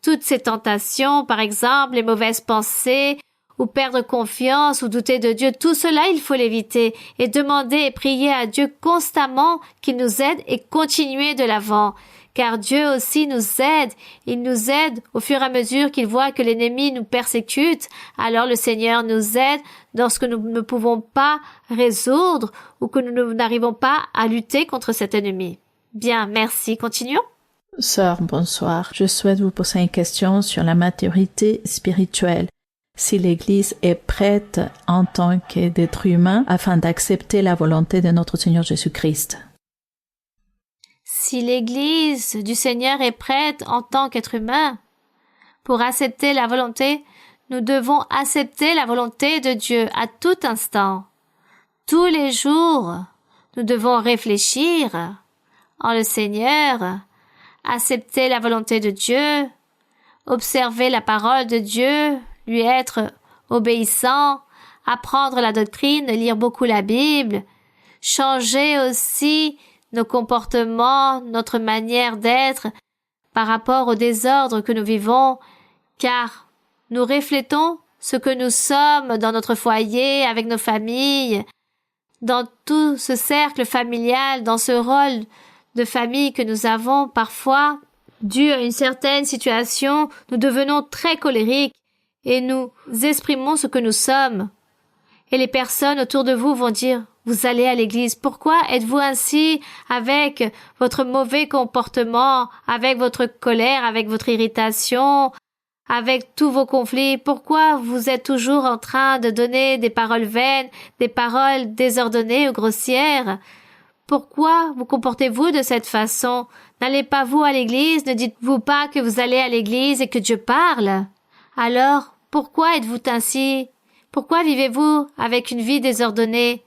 Toutes ces tentations, par exemple, les mauvaises pensées, ou perdre confiance, ou douter de Dieu, tout cela, il faut l'éviter et demander et prier à Dieu constamment qu'il nous aide et continuer de l'avant. Car Dieu aussi nous aide, il nous aide au fur et à mesure qu'il voit que l'ennemi nous persécute, alors le Seigneur nous aide lorsque nous ne pouvons pas résoudre ou que nous n'arrivons pas à lutter contre cet ennemi. Bien, merci, continuons. Sœur, bonsoir. Je souhaite vous poser une question sur la maturité spirituelle. Si l'Église est prête en tant qu'être humain afin d'accepter la volonté de notre Seigneur Jésus-Christ. Si l'Église du Seigneur est prête en tant qu'être humain pour accepter la volonté, nous devons accepter la volonté de Dieu à tout instant. Tous les jours, nous devons réfléchir en le Seigneur, accepter la volonté de Dieu, observer la parole de Dieu, lui être obéissant, apprendre la doctrine, lire beaucoup la Bible, changer aussi nos comportements, notre manière d'être par rapport au désordre que nous vivons, car nous reflétons ce que nous sommes dans notre foyer, avec nos familles, dans tout ce cercle familial, dans ce rôle de famille que nous avons parfois. Dû à une certaine situation, nous devenons très colériques et nous exprimons ce que nous sommes. Et les personnes autour de vous vont dire, vous allez à l'église, pourquoi êtes-vous ainsi avec votre mauvais comportement, avec votre colère, avec votre irritation, avec tous vos conflits? Pourquoi vous êtes toujours en train de donner des paroles vaines, des paroles désordonnées ou grossières? Pourquoi vous comportez-vous de cette façon? N'allez pas vous à l'église, ne dites-vous pas que vous allez à l'église et que Dieu parle? Alors, pourquoi êtes-vous ainsi? Pourquoi vivez-vous avec une vie désordonnée?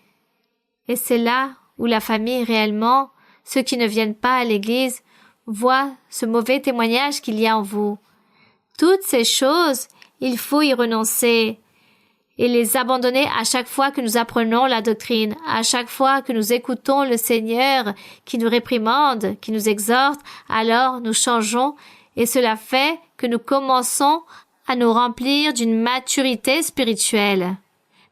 Et c'est là où la famille réellement, ceux qui ne viennent pas à l'église, voient ce mauvais témoignage qu'il y a en vous. Toutes ces choses, il faut y renoncer et les abandonner à chaque fois que nous apprenons la doctrine, à chaque fois que nous écoutons le Seigneur qui nous réprimande, qui nous exhorte, alors nous changeons et cela fait que nous commençons à nous remplir d'une maturité spirituelle.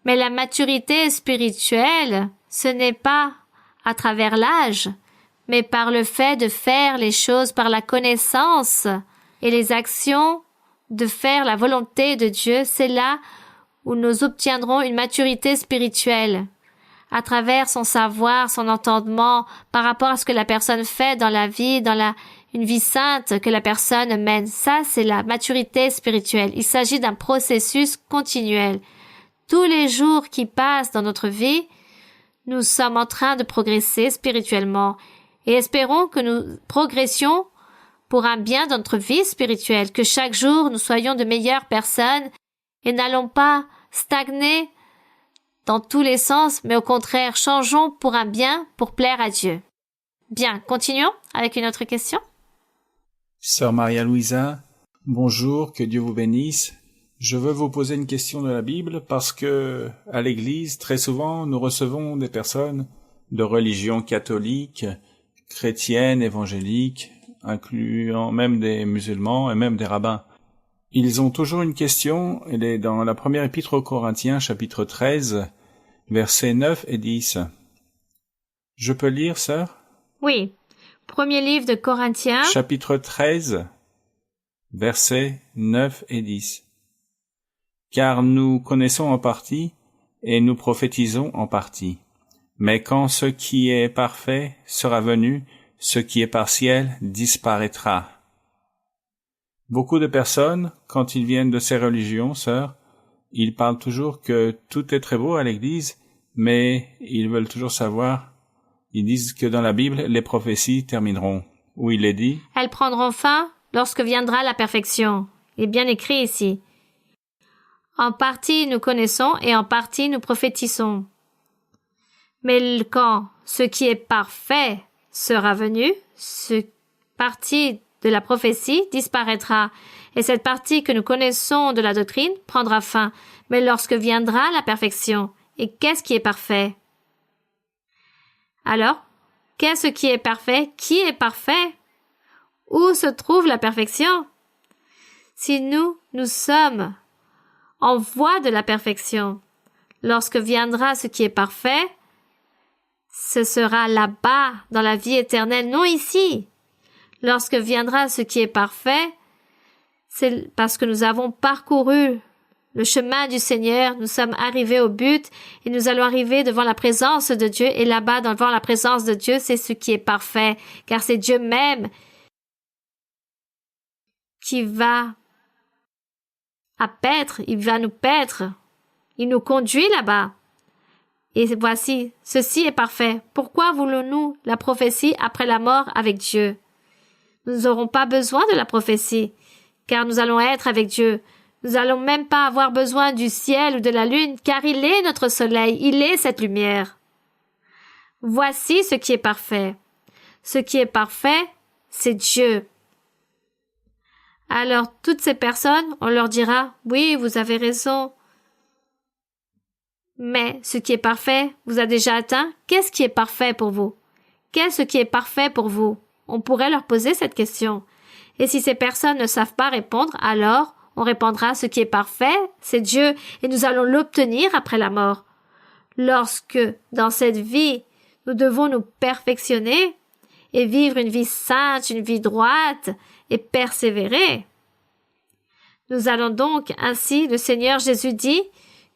Mais la maturité spirituelle, ce n'est pas à travers l'âge, mais par le fait de faire les choses par la connaissance et les actions, de faire la volonté de Dieu, c'est là où nous obtiendrons une maturité spirituelle. À travers son savoir, son entendement, par rapport à ce que la personne fait dans la vie, une vie sainte que la personne mène. Ça, c'est la maturité spirituelle. Il s'agit d'un processus continuel. Tous les jours qui passent dans notre vie, nous sommes en train de progresser spirituellement et espérons que nous progressions pour un bien dans notre vie spirituelle, que chaque jour nous soyons de meilleures personnes et n'allons pas stagner dans tous les sens, mais au contraire, changeons pour un bien, pour plaire à Dieu. Bien, continuons avec une autre question. Sœur Maria-Louisa, bonjour, que Dieu vous bénisse. Je veux vous poser une question de la Bible parce que, à l'église, très souvent, nous recevons des personnes de religion catholique, chrétienne, évangélique, incluant même des musulmans et même des rabbins. Ils ont toujours une question, elle est dans la première épître aux Corinthiens, chapitre 13, versets 9 et 10. Je peux lire, sœur? Oui. Premier livre de Corinthiens. Chapitre 13, versets 9 et 10. Car nous connaissons en partie, et nous prophétisons en partie. Mais quand ce qui est parfait sera venu, ce qui est partiel disparaîtra. Beaucoup de personnes, quand ils viennent de ces religions, sœurs, ils parlent toujours que tout est très beau à l'Église, mais ils veulent toujours savoir, ils disent que dans la Bible, les prophéties termineront. Où il est dit, « Elles prendront fin lorsque viendra la perfection. » Il est bien écrit ici. En partie nous connaissons et en partie nous prophétisons. Mais quand ce qui est parfait sera venu, ce partie de la prophétie disparaîtra, et cette partie que nous connaissons de la doctrine prendra fin. Mais lorsque viendra la perfection, et qu'est-ce qui est parfait? Alors, qu'est-ce qui est parfait? Qui est parfait? Où se trouve la perfection? Si nous sommes en voie de la perfection, lorsque viendra ce qui est parfait, ce sera là-bas, dans la vie éternelle, non ici. Lorsque viendra ce qui est parfait, c'est parce que nous avons parcouru le chemin du Seigneur, nous sommes arrivés au but et nous allons arriver devant la présence de Dieu, et là-bas, devant la présence de Dieu, c'est ce qui est parfait, car c'est Dieu même qui va paître, il va nous paître, il nous conduit là-bas. Et voici, ceci est parfait. Pourquoi voulons-nous la prophétie après la mort avec Dieu? Nous n'aurons pas besoin de la prophétie, car nous allons être avec Dieu. Nous n'allons même pas avoir besoin du ciel ou de la lune, car il est notre soleil, il est cette lumière. Voici ce qui est parfait. Ce qui est parfait, c'est Dieu. Alors, toutes ces personnes, on leur dira, oui, vous avez raison. Mais ce qui est parfait vous a déjà atteint. Qu'est-ce qui est parfait pour vous? Qu'est-ce qui est parfait pour vous? On pourrait leur poser cette question. Et si ces personnes ne savent pas répondre, alors on répondra ce qui est parfait, c'est Dieu, et nous allons l'obtenir après la mort. Lorsque, dans cette vie, nous devons nous perfectionner et vivre une vie sainte, une vie droite, et persévérer. Nous allons donc ainsi, le Seigneur Jésus dit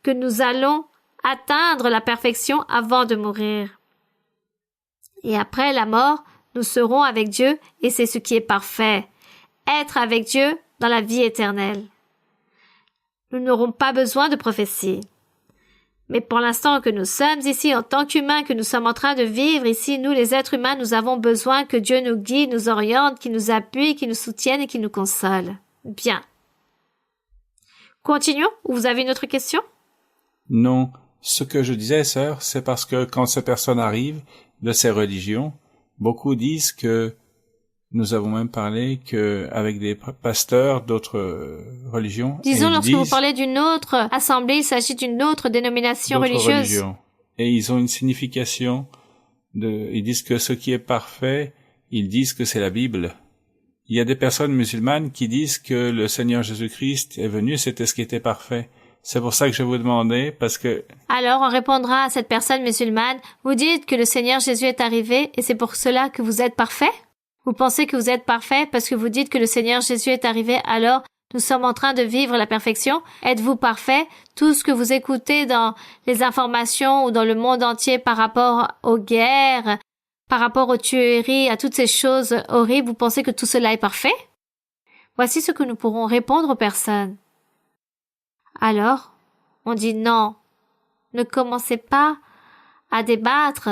que nous allons atteindre la perfection avant de mourir. Et après la mort, nous serons avec Dieu, et c'est ce qui est parfait. Être avec Dieu dans la vie éternelle. Nous n'aurons pas besoin de prophétie. Mais pour l'instant que nous sommes ici, en tant qu'humains, que nous sommes en train de vivre ici, nous les êtres humains, nous avons besoin que Dieu nous guide, nous oriente, qu'il nous appuie, qu'il nous soutienne et qu'il nous console. Bien. Continuons. Vous avez une autre question? Non. Ce que je disais, sœur, c'est parce que quand ces personnes arrivent de ces religions, beaucoup disent que nous avons même parlé avec des pasteurs d'autres religions. Disons, lorsque vous parlez d'une autre assemblée, il s'agit d'une autre dénomination religieuse. Et ils ont une signification ils disent que ce qui est parfait, ils disent que c'est la Bible. Il y a des personnes musulmanes qui disent que le Seigneur Jésus-Christ est venu, c'était ce qui était parfait. C'est pour ça que je vous demandais, parce que... Alors, on répondra à cette personne musulmane, vous dites que le Seigneur Jésus est arrivé et c'est pour cela que vous êtes parfait? Vous pensez que vous êtes parfait parce que vous dites que le Seigneur Jésus est arrivé, alors nous sommes en train de vivre la perfection? Êtes-vous parfait? Tout ce que vous écoutez dans les informations ou dans le monde entier par rapport aux guerres, par rapport aux tueries, à toutes ces choses horribles, vous pensez que tout cela est parfait? Voici ce que nous pourrons répondre aux personnes. Alors, on dit non, ne commencez pas à débattre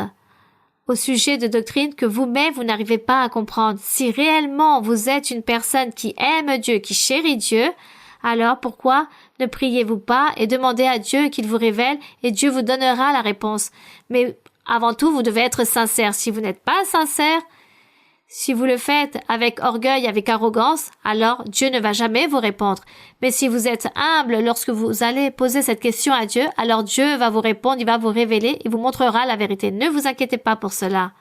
au sujet de doctrines que vous-même vous n'arrivez pas à comprendre. Si réellement vous êtes une personne qui aime Dieu, qui chérit Dieu, alors pourquoi ne priez-vous pas et demandez à Dieu qu'il vous révèle et Dieu vous donnera la réponse. Mais avant tout, vous devez être sincère. Si vous n'êtes pas sincère, si vous le faites avec orgueil, avec arrogance, alors Dieu ne va jamais vous répondre. Mais si vous êtes humble lorsque vous allez poser cette question à Dieu, alors Dieu va vous répondre, il va vous révéler, il vous montrera la vérité. Ne vous inquiétez pas pour cela.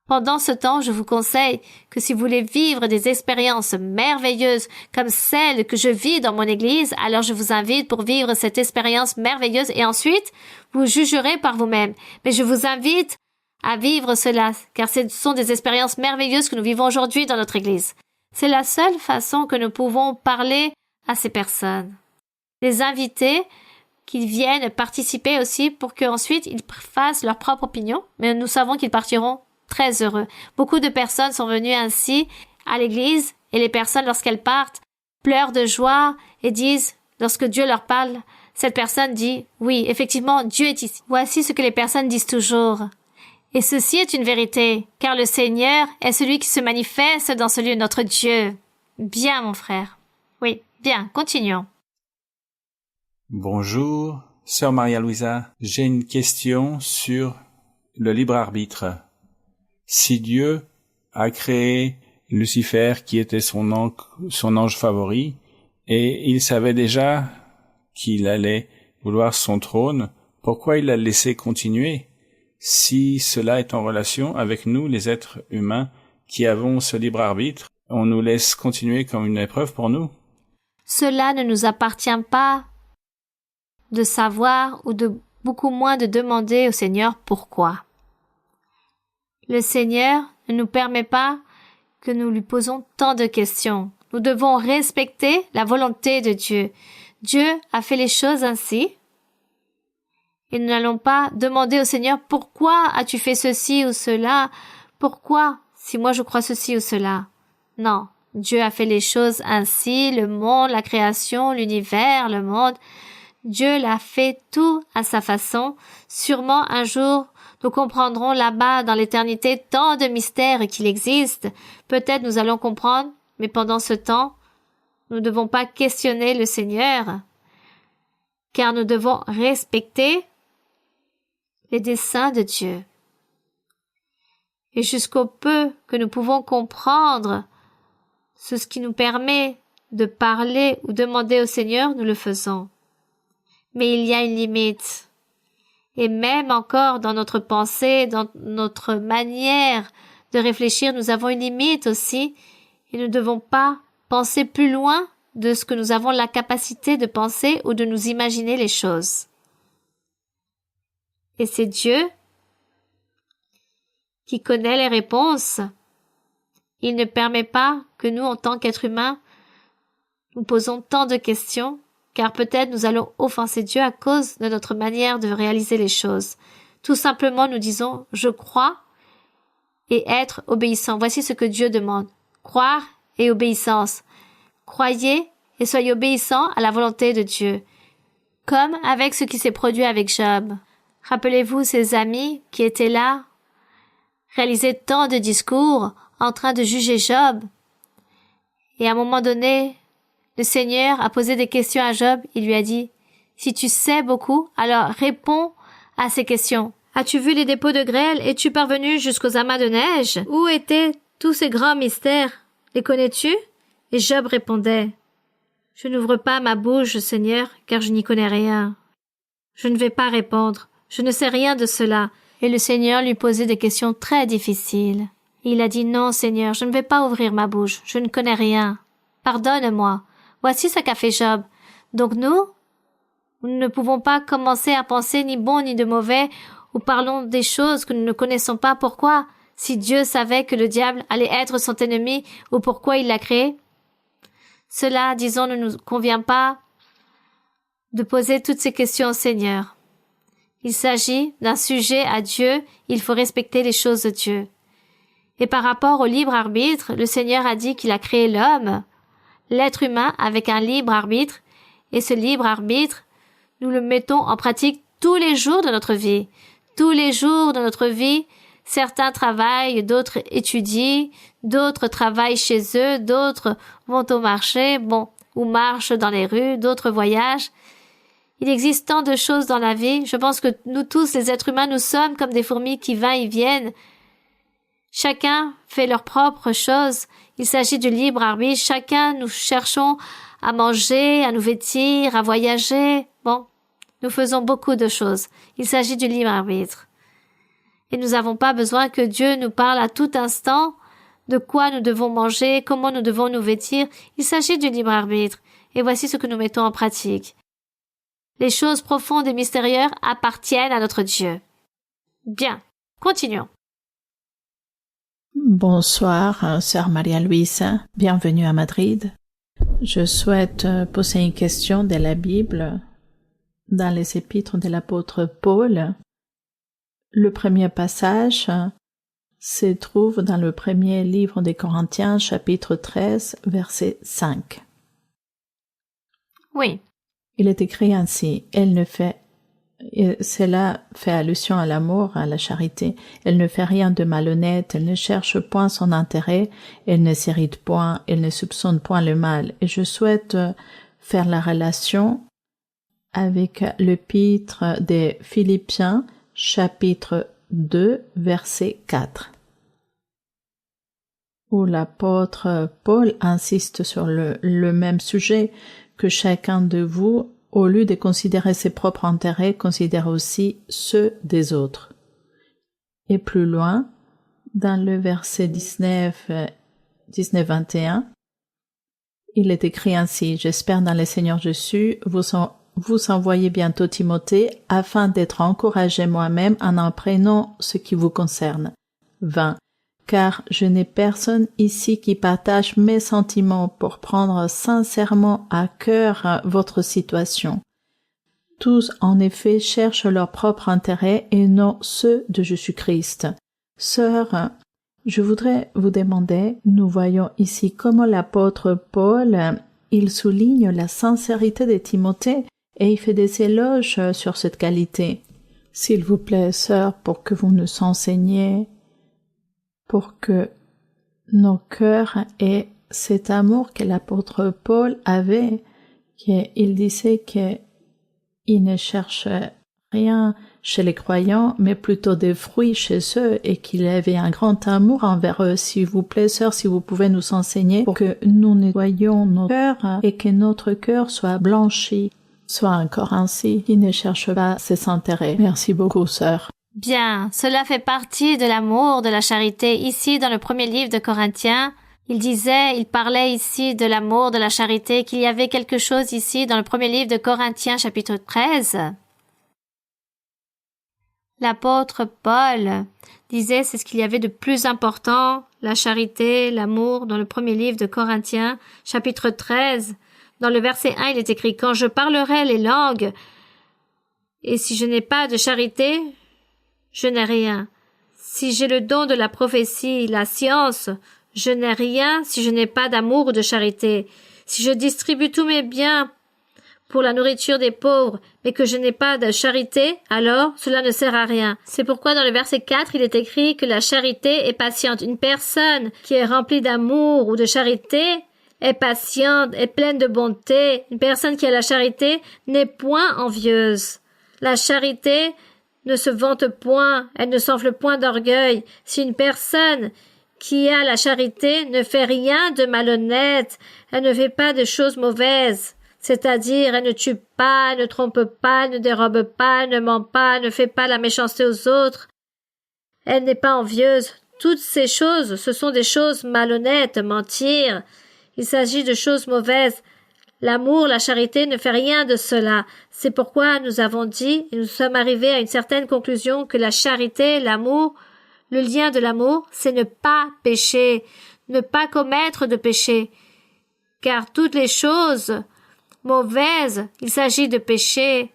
Pendant ce temps, je vous conseille que si vous voulez vivre des expériences merveilleuses comme celles que je vis dans mon église, alors je vous invite pour vivre cette expérience merveilleuse et ensuite, vous jugerez par vous-même. Mais je vous invite à vivre cela, car ce sont des expériences merveilleuses que nous vivons aujourd'hui dans notre église. C'est la seule façon que nous pouvons parler à ces personnes. Les inviter qu'ils viennent participer aussi pour qu'ensuite ils fassent leur propre opinion, mais nous savons qu'ils partiront très heureux. Beaucoup de personnes sont venues ainsi à l'église et les personnes, lorsqu'elles partent, pleurent de joie et disent, lorsque Dieu leur parle, cette personne dit, oui, effectivement, Dieu est ici. Voici ce que les personnes disent toujours. Et ceci est une vérité, car le Seigneur est celui qui se manifeste dans ce lieu, notre Dieu. Bien, mon frère. Oui, bien, continuons. Bonjour, sœur Maria-Louisa. J'ai une question sur le libre arbitre. Si Dieu a créé Lucifer, qui était son ange favori, et il savait déjà qu'il allait vouloir son trône, pourquoi il l'a laissé continuer, si cela est en relation avec nous, les êtres humains, qui avons ce libre arbitre? On nous laisse continuer comme une épreuve pour nous? Cela ne nous appartient pas de savoir ou de beaucoup moins de demander au Seigneur pourquoi. Le Seigneur ne nous permet pas que nous lui posons tant de questions. Nous devons respecter la volonté de Dieu. Dieu a fait les choses ainsi. Et nous n'allons pas demander au Seigneur pourquoi as-tu fait ceci ou cela? Pourquoi? Si moi je crois ceci ou cela. Non. Dieu a fait les choses ainsi, le monde, la création, l'univers, le monde. Dieu l'a fait tout à sa façon. Sûrement un jour, nous comprendrons là-bas dans l'éternité tant de mystères qu'il existe. Peut-être nous allons comprendre, mais pendant ce temps, nous ne devons pas questionner le Seigneur, car nous devons respecter les desseins de Dieu. Et jusqu'au peu que nous pouvons comprendre ce qui nous permet de parler ou demander au Seigneur, nous le faisons. Mais il y a une limite. Et même encore dans notre pensée, dans notre manière de réfléchir, nous avons une limite aussi. Et nous ne devons pas penser plus loin de ce que nous avons la capacité de penser ou de nous imaginer les choses. Et c'est Dieu qui connaît les réponses. Il ne permet pas que nous, en tant qu'êtres humains, nous posons tant de questions, car peut-être nous allons offenser Dieu à cause de notre manière de réaliser les choses. Tout simplement, nous disons « je crois » et être obéissant. Voici ce que Dieu demande. Croire et obéissance. Croyez et soyez obéissants à la volonté de Dieu. Comme avec ce qui s'est produit avec Job. Rappelez-vous ces amis qui étaient là, réalisaient tant de discours en train de juger Job. Et à un moment donné, le Seigneur a posé des questions à Job. Il lui a dit, « Si tu sais beaucoup, alors réponds à ces questions. As-tu vu les dépôts de grêle? Es-tu parvenu jusqu'aux amas de neige? Où étaient tous ces grands mystères? Les connais-tu? » Et Job répondait, « Je n'ouvre pas ma bouche, Seigneur, car je n'y connais rien. Je ne vais pas répondre. Je ne sais rien de cela. » Et le Seigneur lui posait des questions très difficiles. Et il a dit, « Non, Seigneur, je ne vais pas ouvrir ma bouche. Je ne connais rien. Pardonne-moi. » Voici ce qu'a fait Job. Donc nous ne pouvons pas commencer à penser ni bon ni de mauvais ou parlons des choses que nous ne connaissons pas. Pourquoi? Si Dieu savait que le diable allait être son ennemi ou pourquoi il l'a créé? Cela, disons, ne nous convient pas de poser toutes ces questions au Seigneur. Il s'agit d'un sujet à Dieu, il faut respecter les choses de Dieu. Et par rapport au libre arbitre, le Seigneur a dit qu'il a créé l'homme, l'être humain avec un libre arbitre, et ce libre arbitre, nous le mettons en pratique tous les jours de notre vie. Tous les jours de notre vie, certains travaillent, d'autres étudient, d'autres travaillent chez eux, d'autres vont au marché, ou marchent dans les rues, d'autres voyagent. Il existe tant de choses dans la vie. Je pense que nous tous, les êtres humains, nous sommes comme des fourmis qui vont et viennent. Chacun fait leur propre chose. Il s'agit du libre arbitre. Chacun, nous cherchons à manger, à nous vêtir, à voyager. Nous faisons beaucoup de choses. Il s'agit du libre arbitre. Et nous n'avons pas besoin que Dieu nous parle à tout instant de quoi nous devons manger, comment nous devons nous vêtir. Il s'agit du libre arbitre. Et voici ce que nous mettons en pratique. Les choses profondes et mystérieuses appartiennent à notre Dieu. Bien, continuons. Bonsoir, sœur Maria-Louise. Bienvenue à Madrid. Je souhaite poser une question de la Bible dans les épîtres de l'apôtre Paul. Le premier passage se trouve dans le premier livre des Corinthiens, chapitre 13, verset 5. Oui. Il est écrit ainsi, cela fait allusion à l'amour, à la charité. Elle ne fait rien de malhonnête, elle ne cherche point son intérêt, elle ne s'irrite point, elle ne soupçonne point le mal. Et je souhaite faire la relation avec l'épître des Philippiens, chapitre 2, verset 4, où l'apôtre Paul insiste sur le même sujet, que chacun de vous, au lieu de considérer ses propres intérêts, considère aussi ceux des autres. Et plus loin, dans le verset 19-21, il est écrit ainsi, « J'espère dans le Seigneur Jésus, vous envoyez bientôt Timothée, afin d'être encouragé moi-même en apprenant ce qui vous concerne. 20. Car je n'ai personne ici qui partage mes sentiments pour prendre sincèrement à cœur votre situation. Tous, en effet, cherchent leur propre intérêt et non ceux de Jésus-Christ. Sœurs, je voudrais vous demander, nous voyons ici comment l'apôtre Paul, il souligne la sincérité de Timothée et il fait des éloges sur cette qualité. S'il vous plaît, sœurs, pour que vous nous enseigniez, pour que nos cœurs aient cet amour que l'apôtre Paul avait, qu'il disait qu'il ne cherche rien chez les croyants, mais plutôt des fruits chez eux, et qu'il avait un grand amour envers eux. S'il vous plaît, sœurs, si vous pouvez nous enseigner pour que nous nettoyions nos cœurs et que notre cœur soit blanchi, soit encore ainsi, qui ne cherche pas ses intérêts. Merci beaucoup, sœurs. Bien, cela fait partie de l'amour, de la charité. Ici, dans le premier livre de Corinthiens, il parlait ici de l'amour, de la charité, qu'il y avait quelque chose ici dans le premier livre de Corinthiens, chapitre 13. L'apôtre Paul disait c'est ce qu'il y avait de plus important, la charité, l'amour, dans le premier livre de Corinthiens, chapitre 13. Dans le verset 1, il est écrit « Quand je parlerai les langues, et si je n'ai pas de charité, je n'ai rien. Si j'ai le don de la prophétie, la science, je n'ai rien si je n'ai pas d'amour ou de charité. Si je distribue tous mes biens pour la nourriture des pauvres, mais que je n'ai pas de charité, alors cela ne sert à rien. » C'est pourquoi dans le verset 4, il est écrit que la charité est patiente. Une personne qui est remplie d'amour ou de charité est patiente, est pleine de bonté. Une personne qui a la charité n'est point envieuse. La charité ne se vante point, elle ne s'enfle point d'orgueil. Si une personne qui a la charité ne fait rien de malhonnête, elle ne fait pas de choses mauvaises, c'est-à-dire elle ne tue pas, elle ne trompe pas, elle ne dérobe pas, elle ne ment pas, elle ne fait pas la méchanceté aux autres, elle n'est pas envieuse. Toutes ces choses, ce sont des choses malhonnêtes, mentir. Il s'agit de choses mauvaises. L'amour, la charité ne fait rien de cela. C'est pourquoi nous avons dit, et nous sommes arrivés à une certaine conclusion, que la charité, l'amour, le lien de l'amour, c'est ne pas pécher, ne pas commettre de péché. Car toutes les choses mauvaises, il s'agit de péché.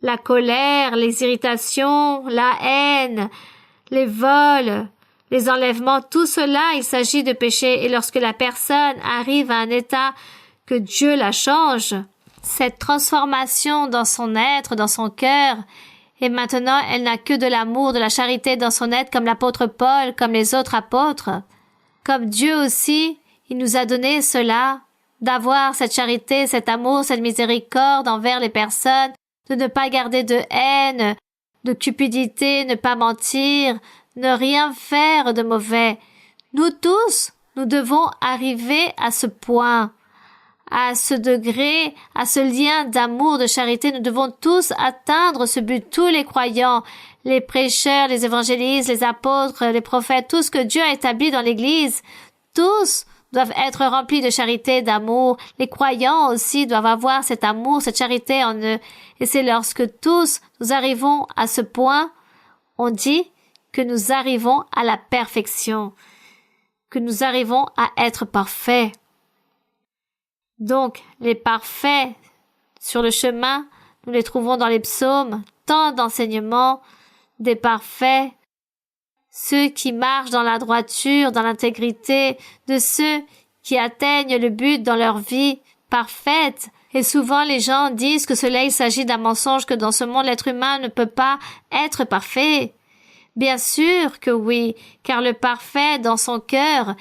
La colère, les irritations, la haine, les vols, les enlèvements, tout cela, il s'agit de péché. Et lorsque la personne arrive à un état que Dieu la change, cette transformation dans son être, dans son cœur, et maintenant elle n'a que de l'amour, de la charité dans son être, comme l'apôtre Paul, comme les autres apôtres. Comme Dieu aussi, il nous a donné cela, d'avoir cette charité, cet amour, cette miséricorde envers les personnes, de ne pas garder de haine, de cupidité, ne pas mentir, ne rien faire de mauvais. Nous tous, nous devons arriver à ce point, à ce degré, à ce lien d'amour, de charité. Nous devons tous atteindre ce but, tous les croyants, les prêcheurs, les évangélistes, les apôtres, les prophètes, tout ce que Dieu a établi dans l'Église, tous doivent être remplis de charité, d'amour. Les croyants aussi doivent avoir cet amour, cette charité en eux. Et c'est lorsque tous nous arrivons à ce point, on dit que nous arrivons à la perfection, que nous arrivons à être parfaits. Donc, les parfaits sur le chemin, nous les trouvons dans les psaumes, tant d'enseignements, des parfaits, ceux qui marchent dans la droiture, dans l'intégrité, de ceux qui atteignent le but dans leur vie parfaite. Et souvent les gens disent que cela il s'agit d'un mensonge, que dans ce monde l'être humain ne peut pas être parfait. Bien sûr que oui, car le parfait dans son cœur,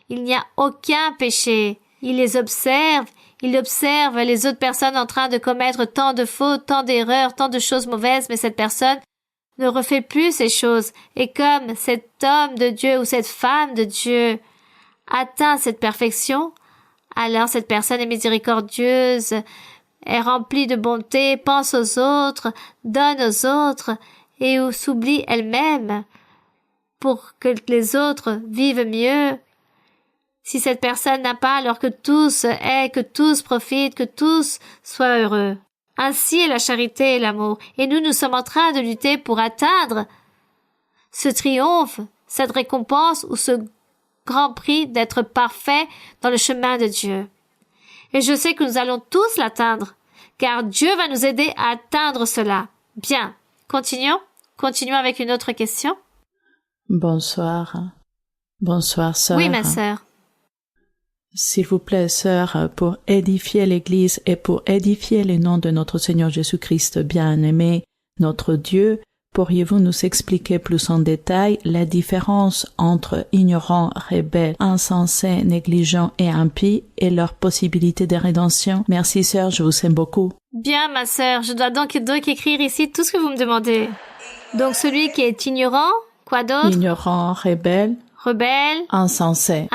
il n'y a aucun péché. Il les observe, il observe les autres personnes en train de commettre tant de fautes, tant d'erreurs, tant de choses mauvaises, mais cette personne ne refait plus ces choses. Et comme cet homme de Dieu ou cette femme de Dieu atteint cette perfection, alors cette personne est miséricordieuse, est remplie de bonté, pense aux autres, donne aux autres et s'oublie elle-même pour que les autres vivent mieux. Si cette personne n'a pas, alors que tous aient, que tous profitent, que tous soient heureux. Ainsi est la charité et l'amour. Et nous sommes en train de lutter pour atteindre ce triomphe, cette récompense ou ce grand prix d'être parfait dans le chemin de Dieu. Et je sais que nous allons tous l'atteindre, car Dieu va nous aider à atteindre cela. Bien, continuons avec une autre question. Bonsoir. Bonsoir, sœur. Oui, ma sœur. S'il vous plaît, sœur, pour édifier l'Église et pour édifier le nom de notre Seigneur Jésus-Christ bien-aimé, notre Dieu, pourriez-vous nous expliquer plus en détail la différence entre ignorants, rebelles, insensés, négligents et impies et leur possibilité de rédemption? Merci, sœur, je vous aime beaucoup. Bien, ma sœur, je dois donc écrire ici tout ce que vous me demandez. Donc celui qui est ignorant, quoi d'autre? Ignorant, rebelle, insensé,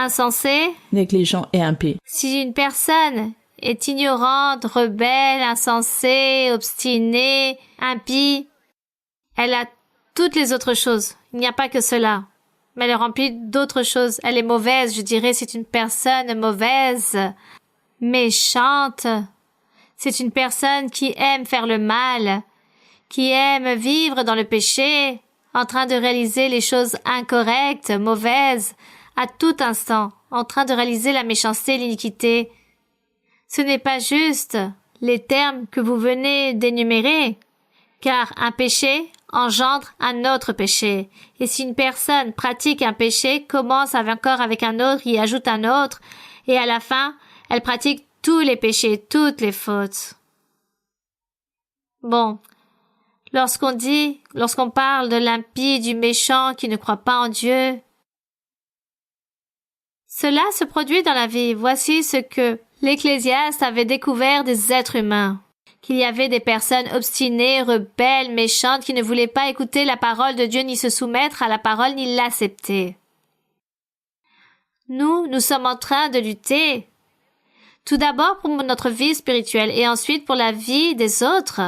négligent et impie. Si une personne est ignorante, rebelle, insensée, obstinée, impie, elle a toutes les autres choses. Il n'y a pas que cela. Mais elle est remplie d'autres choses. Elle est mauvaise, je dirais, c'est une personne mauvaise, méchante. C'est une personne qui aime faire le mal, qui aime vivre dans le péché, en train de réaliser les choses incorrectes, mauvaises, à tout instant, en train de réaliser la méchanceté et l'iniquité. Ce n'est pas juste les termes que vous venez d'énumérer, car un péché engendre un autre péché. Et si une personne pratique un péché, commence encore avec un autre, y ajoute un autre, et à la fin, elle pratique tous les péchés, toutes les fautes. Bon. Lorsqu'on parle de l'impie, du méchant qui ne croit pas en Dieu, cela se produit dans la vie. Voici ce que l'Ecclésiaste avait découvert des êtres humains. Qu'il y avait des personnes obstinées, rebelles, méchantes, qui ne voulaient pas écouter la parole de Dieu, ni se soumettre à la parole, ni l'accepter. Nous sommes en train de lutter. Tout d'abord pour notre vie spirituelle et ensuite pour la vie des autres.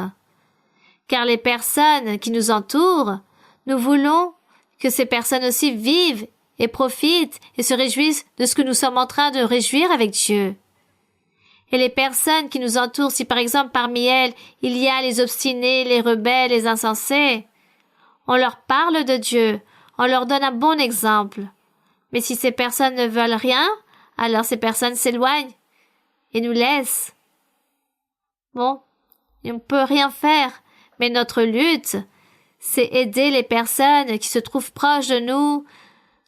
Car les personnes qui nous entourent, nous voulons que ces personnes aussi vivent et profitent et se réjouissent de ce que nous sommes en train de réjouir avec Dieu. Et les personnes qui nous entourent, si par exemple parmi elles, il y a les obstinés, les rebelles, les insensés, on leur parle de Dieu, on leur donne un bon exemple. Mais si ces personnes ne veulent rien, alors ces personnes s'éloignent et nous laissent. Bon, on ne peut rien faire. Mais notre lutte, c'est aider les personnes qui se trouvent proches de nous,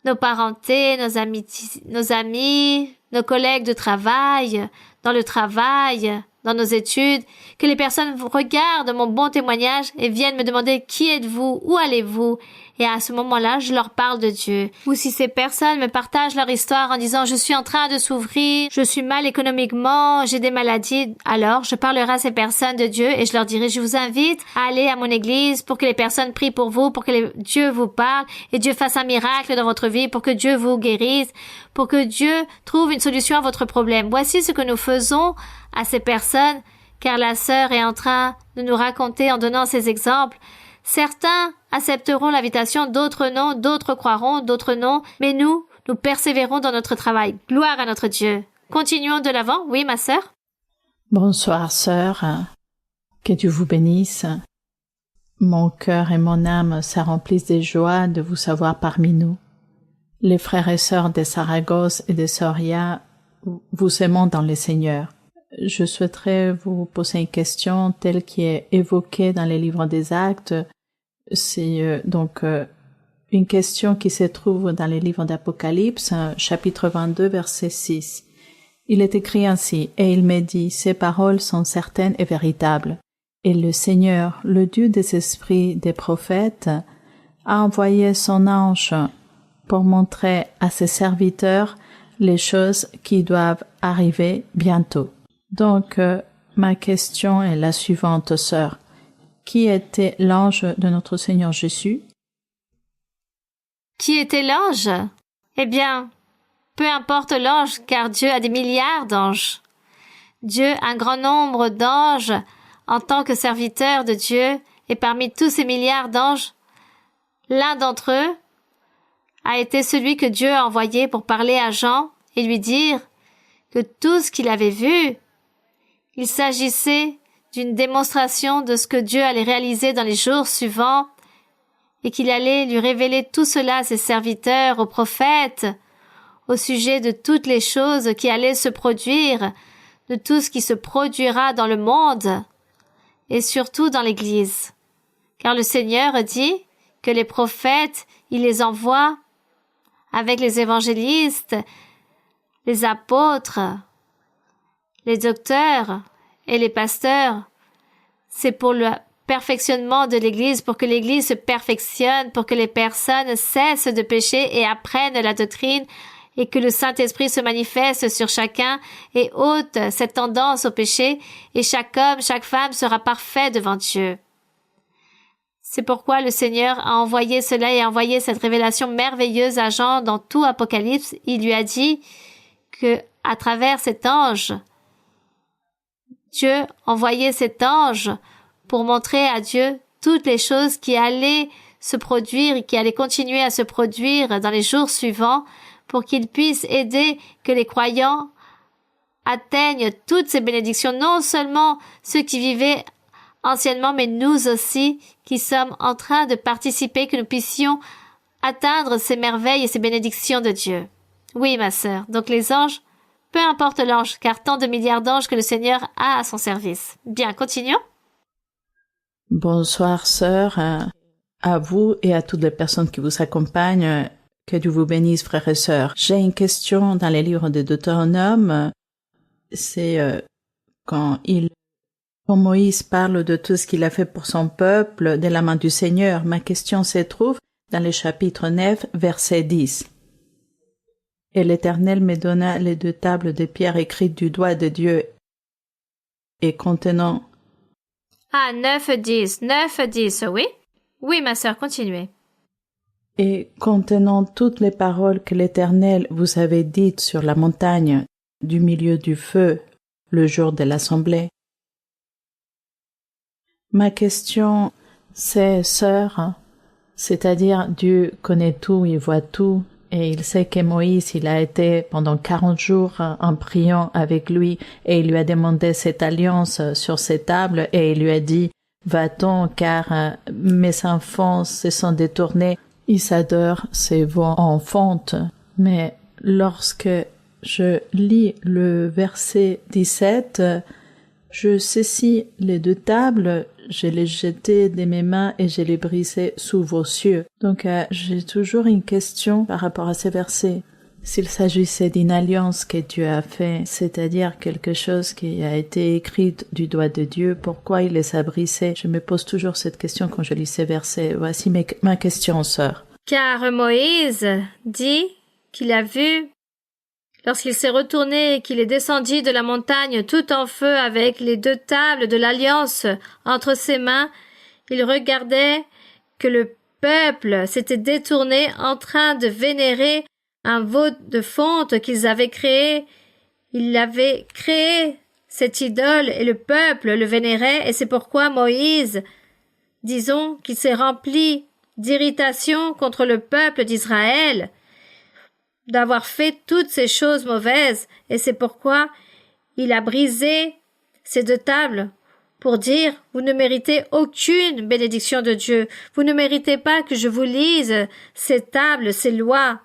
nos parentés, nos amis, nos collègues de travail, dans le travail, dans nos études, que les personnes regardent mon bon témoignage et viennent me demander qui êtes-vous, où allez-vous, et à ce moment-là, je leur parle de Dieu. Ou si ces personnes me partagent leur histoire en disant je suis en train de souffrir, je suis mal économiquement, j'ai des maladies, alors je parlerai à ces personnes de Dieu et je leur dirai je vous invite à aller à mon église pour que les personnes prient pour vous, pour que Dieu vous parle et Dieu fasse un miracle dans votre vie, pour que Dieu vous guérisse, pour que Dieu trouve une solution à votre problème. Voici ce que nous faisons faisons à ces personnes, car la sœur est en train de nous raconter en donnant ces exemples. Certains accepteront l'invitation, d'autres non, d'autres croiront, d'autres non, mais nous persévérons dans notre travail. Gloire à notre Dieu. Continuons de l'avant. Oui, ma sœur? Bonsoir, sœur. Que Dieu vous bénisse. Mon cœur et mon âme se remplissent de joie de vous savoir parmi nous. Les frères et sœurs de Saragosse et de Soria, vous aimons dans le Seigneur. Je souhaiterais vous poser une question telle qui est évoquée dans les livres des Actes. C'est une question qui se trouve dans les livres d'Apocalypse, chapitre 22, verset 6. Il est écrit ainsi, « Et il me dit, ces paroles sont certaines et véritables. Et le Seigneur, le Dieu des esprits des prophètes, a envoyé son ange pour montrer à ses serviteurs les choses qui doivent arriver bientôt. » Donc, ma question est la suivante, sœur. Qui était l'ange de notre Seigneur Jésus? Qui était l'ange? Eh bien, peu importe l'ange, car Dieu a des milliards d'anges. Dieu a un grand nombre d'anges en tant que serviteur de Dieu, et parmi tous ces milliards d'anges, l'un d'entre eux a été celui que Dieu a envoyé pour parler à Jean et lui dire que tout ce qu'il avait vu, il s'agissait d'une démonstration de ce que Dieu allait réaliser dans les jours suivants et qu'il allait lui révéler tout cela à ses serviteurs, aux prophètes, au sujet de toutes les choses qui allaient se produire, de tout ce qui se produira dans le monde et surtout dans l'Église. Car le Seigneur dit que les prophètes, il les envoie avec les évangélistes, les apôtres, les docteurs et les pasteurs. C'est pour le perfectionnement de l'Église, pour que l'Église se perfectionne, pour que les personnes cessent de pécher et apprennent la doctrine, et que le Saint-Esprit se manifeste sur chacun et ôte cette tendance au péché, et chaque homme, chaque femme sera parfait devant Dieu. C'est pourquoi le Seigneur a envoyé cela et a envoyé cette révélation merveilleuse à Jean dans tout Apocalypse. Il lui a dit que, à travers cet ange, Dieu envoyait cet ange pour montrer à Dieu toutes les choses qui allaient se produire et qui allaient continuer à se produire dans les jours suivants, pour qu'il puisse aider que les croyants atteignent toutes ces bénédictions, non seulement ceux qui vivaient anciennement, mais nous aussi qui sommes en train de participer, que nous puissions atteindre ces merveilles et ces bénédictions de Dieu. Oui, ma sœur, donc les anges, peu importe l'ange, car tant de milliards d'anges que le Seigneur a à son service. Bien, continuons. Bonsoir, sœur, à vous et à toutes les personnes qui vous accompagnent. Que Dieu vous bénisse, frères et sœurs. J'ai une question dans les livres de Deutéronome. C'est quand Moïse parle de tout ce qu'il a fait pour son peuple de la main du Seigneur. Ma question se trouve dans le chapitre 9, verset 10. Et l'Éternel me donna les 2 tables de pierre écrites du doigt de Dieu et contenant... 9-10, oui? Oui, ma sœur, continuez. Et contenant toutes les paroles que l'Éternel vous avait dites sur la montagne du milieu du feu le jour de l'assemblée. Ma question, c'est, sœur, c'est-à-dire Dieu connaît tout, il voit tout, et il sait que Moïse, il a été pendant 40 jours en priant avec lui, et il lui a demandé cette alliance sur ces tables, et il lui a dit, va-t'en, car mes enfants se sont détournés. Isadore, c'est vos enfantes. Mais lorsque je lis le verset 17, je saisis les 2 tables, je les jetai de mes mains et je les brisai sous vos cieux. Donc j'ai toujours une question par rapport à ces versets. S'il s'agissait d'une alliance que Dieu a fait, c'est-à-dire quelque chose qui a été écrit du doigt de Dieu, pourquoi il les a brisés? Je me pose toujours cette question quand je lis ces versets. Voici ma question, sœur. Car Moïse dit qu'il a vu, lorsqu'il s'est retourné et qu'il est descendu de la montagne tout en feu avec les 2 tables de l'alliance entre ses mains, il regardait que le peuple s'était détourné en train de vénérer un veau de fonte qu'ils avaient créé, Il avait créé cette idole et le peuple le vénérait, et c'est pourquoi Moïse, disons qu'il s'est rempli d'irritation contre le peuple d'Israël, d'avoir fait toutes ces choses mauvaises, et c'est pourquoi il a brisé ces deux tables pour dire « Vous ne méritez aucune bénédiction de Dieu, vous ne méritez pas que je vous lise ces tables, ces lois,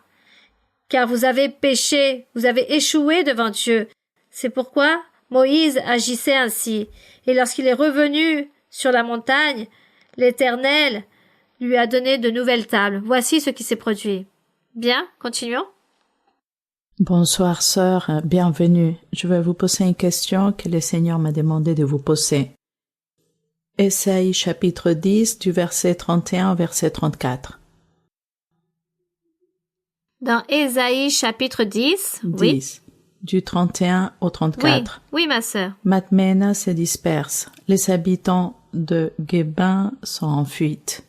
car vous avez péché, vous avez échoué devant Dieu. » C'est pourquoi Moïse agissait ainsi, et lorsqu'il est revenu sur la montagne, l'Éternel lui a donné de nouvelles tables. Voici ce qui s'est produit. Bien, continuons. Bonsoir sœur, bienvenue. Je vais vous poser une question que le Seigneur m'a demandé de vous poser. Ésaïe chapitre 10 du verset 31 au verset 34. Dans Ésaïe chapitre 10, oui. Du 31 au 34. Oui, ma sœur. Madmena se disperse. Les habitants de Guébin sont en fuite.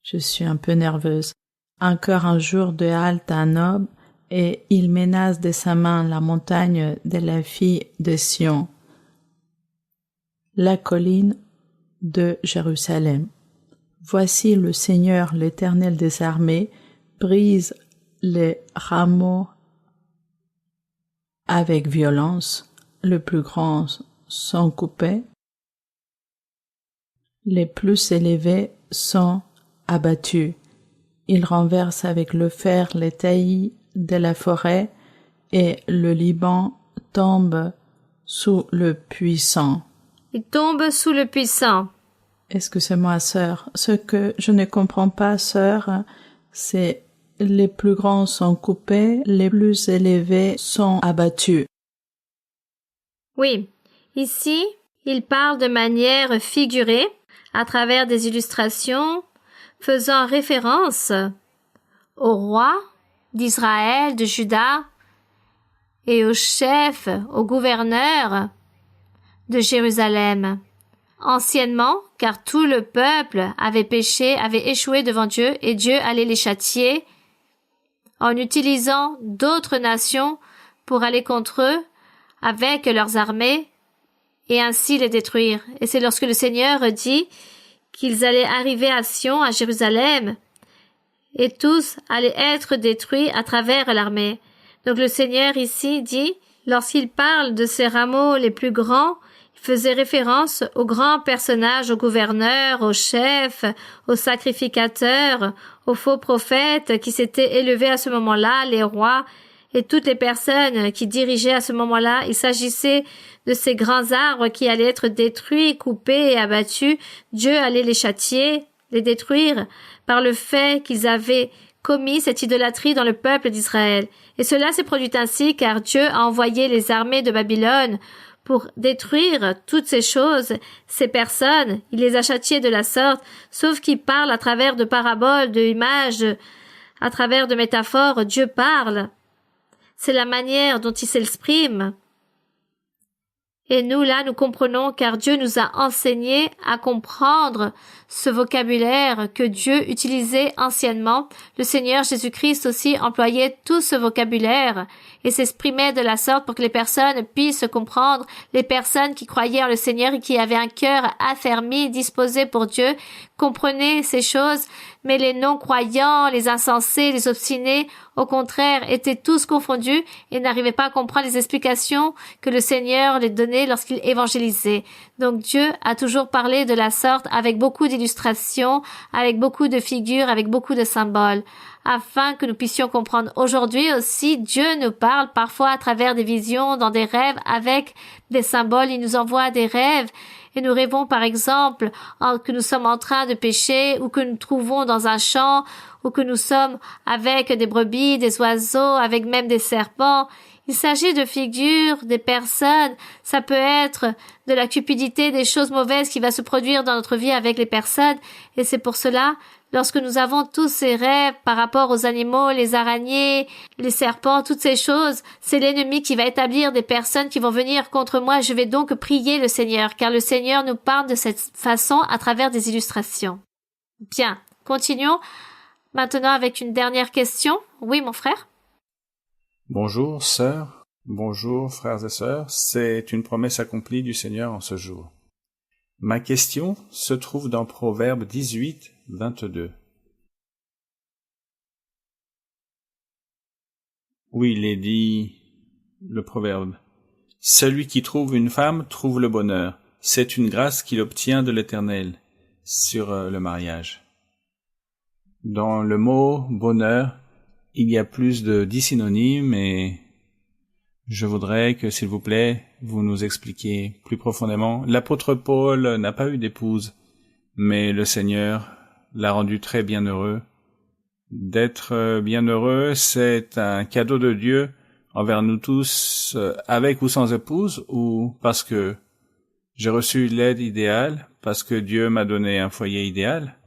Je suis un peu nerveuse. Encore un jour de halte à Nob, et il menace de sa main la montagne de la fille de Sion, la colline de Jérusalem. Voici le Seigneur, l'Éternel des armées, brise les rameaux avec violence, les plus grands sont coupés, les plus élevés sont abattus. Il renverse avec le fer les taillis de la forêt, et le Liban tombe sous le puissant. Il tombe sous le puissant. Excusez-moi, sœur. Ce que je ne comprends pas, sœur, c'est les plus grands sont coupés, les plus élevés sont abattus. Oui. Ici, il parle de manière figurée, à travers des illustrations, faisant référence au roi d'Israël, de Juda, et au chef, au gouverneur de Jérusalem. Anciennement, car tout le peuple avait péché, avait échoué devant Dieu, et Dieu allait les châtier en utilisant d'autres nations pour aller contre eux avec leurs armées et ainsi les détruire. Et c'est lorsque le Seigneur dit qu'ils allaient arriver à Sion, à Jérusalem, et tous allaient être détruits à travers l'armée. Donc le Seigneur ici dit, lorsqu'il parle de ces rameaux les plus grands, il faisait référence aux grands personnages, aux gouverneurs, aux chefs, aux sacrificateurs, aux faux prophètes qui s'étaient élevés à ce moment-là, les rois et toutes les personnes qui dirigeaient à ce moment-là. Il s'agissait de ces grands arbres qui allaient être détruits, coupés et abattus. Dieu allait les châtier, les détruire par le fait qu'ils avaient commis cette idolâtrie dans le peuple d'Israël. Et cela s'est produit ainsi car Dieu a envoyé les armées de Babylone pour détruire toutes ces choses, ces personnes. Il les a châtiées de la sorte, sauf qu'il parle à travers de paraboles, de images, à travers de métaphores. Dieu parle. C'est la manière dont il s'exprime. Et nous, là, nous comprenons car Dieu nous a enseigné à comprendre ce vocabulaire que Dieu utilisait anciennement. Le Seigneur Jésus-Christ aussi employait tout ce vocabulaire et s'exprimait de la sorte pour que les personnes puissent comprendre, les personnes qui croyaient en le Seigneur et qui avaient un cœur affermi, disposé pour Dieu, comprenaient ces choses, mais les non-croyants, les insensés, les obstinés, au contraire, étaient tous confondus et n'arrivaient pas à comprendre les explications que le Seigneur les donnait lorsqu'il évangélisait. Donc Dieu a toujours parlé de la sorte avec beaucoup d'illustrations, avec beaucoup de figures, avec beaucoup de symboles, afin que nous puissions comprendre. Aujourd'hui aussi, Dieu nous parle parfois à travers des visions, dans des rêves, avec des symboles. Il nous envoie des rêves et nous rêvons par exemple que nous sommes en train de pécher ou que nous trouvons dans un champ ou que nous sommes avec des brebis, des oiseaux, avec même des serpents. Il s'agit de figures, des personnes, ça peut être de la cupidité, des choses mauvaises qui va se produire dans notre vie avec les personnes. Et c'est pour cela, lorsque nous avons tous ces rêves par rapport aux animaux, les araignées, les serpents, toutes ces choses, c'est l'ennemi qui va établir des personnes qui vont venir contre moi. Je vais donc prier le Seigneur, car le Seigneur nous parle de cette façon à travers des illustrations. Bien, continuons maintenant avec une dernière question. Oui, mon frère? Bonjour, sœur. Bonjour, frères et sœurs, c'est une promesse accomplie du Seigneur en ce jour. Ma question se trouve dans Proverbe 18, 22. Où il est dit, le proverbe, « Celui qui trouve une femme trouve le bonheur. C'est une grâce qu'il obtient de l'Éternel. » Sur le mariage. Dans le mot « bonheur », il y a plus de 10 synonymes et je voudrais que, s'il vous plaît, vous nous expliquiez plus profondément. L'apôtre Paul n'a pas eu d'épouse, mais le Seigneur l'a rendu très bienheureux. D'être bienheureux, c'est un cadeau de Dieu envers nous tous, avec ou sans épouse, ou parce que j'ai reçu l'aide idéale, parce que Dieu m'a donné un foyer idéal,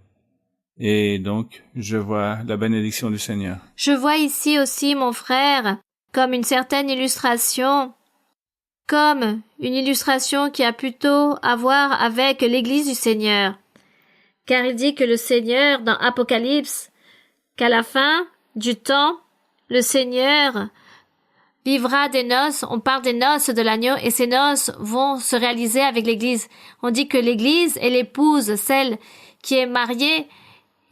et donc je vois la bénédiction du Seigneur. Je vois ici aussi, mon frère, comme une certaine illustration, comme une illustration qui a plutôt à voir avec l'Église du Seigneur. Car il dit que le Seigneur, dans Apocalypse, qu'à la fin du temps, le Seigneur vivra des noces. On parle des noces de l'agneau et ces noces vont se réaliser avec l'Église. On dit que l'Église est l'épouse, celle qui est mariée,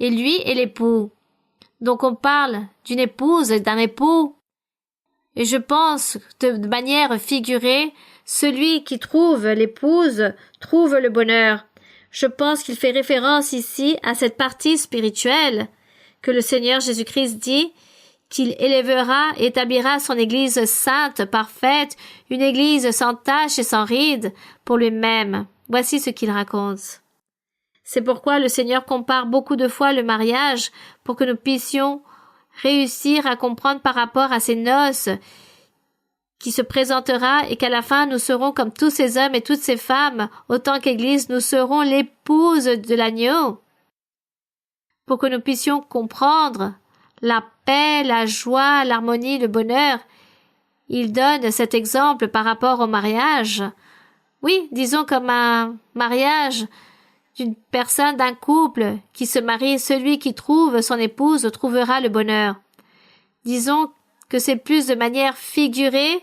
et lui est l'époux. Donc on parle d'une épouse et d'un époux. Et je pense de manière figurée, celui qui trouve l'épouse trouve le bonheur. Je pense qu'il fait référence ici à cette partie spirituelle que le Seigneur Jésus-Christ dit qu'il élèvera et établira son Église sainte, parfaite, une Église sans tache et sans ride pour lui-même. Voici ce qu'il raconte. C'est pourquoi le Seigneur compare beaucoup de fois le mariage pour que nous puissions réussir à comprendre par rapport à ces noces qui se présentera et qu'à la fin nous serons comme tous ces hommes et toutes ces femmes, autant qu'Église, nous serons l'épouse de l'agneau. Pour que nous puissions comprendre la paix, la joie, l'harmonie, le bonheur, il donne cet exemple par rapport au mariage. Oui, disons comme un mariage d'une personne, d'un couple qui se marie, celui qui trouve son épouse trouvera le bonheur. Disons que c'est plus de manière figurée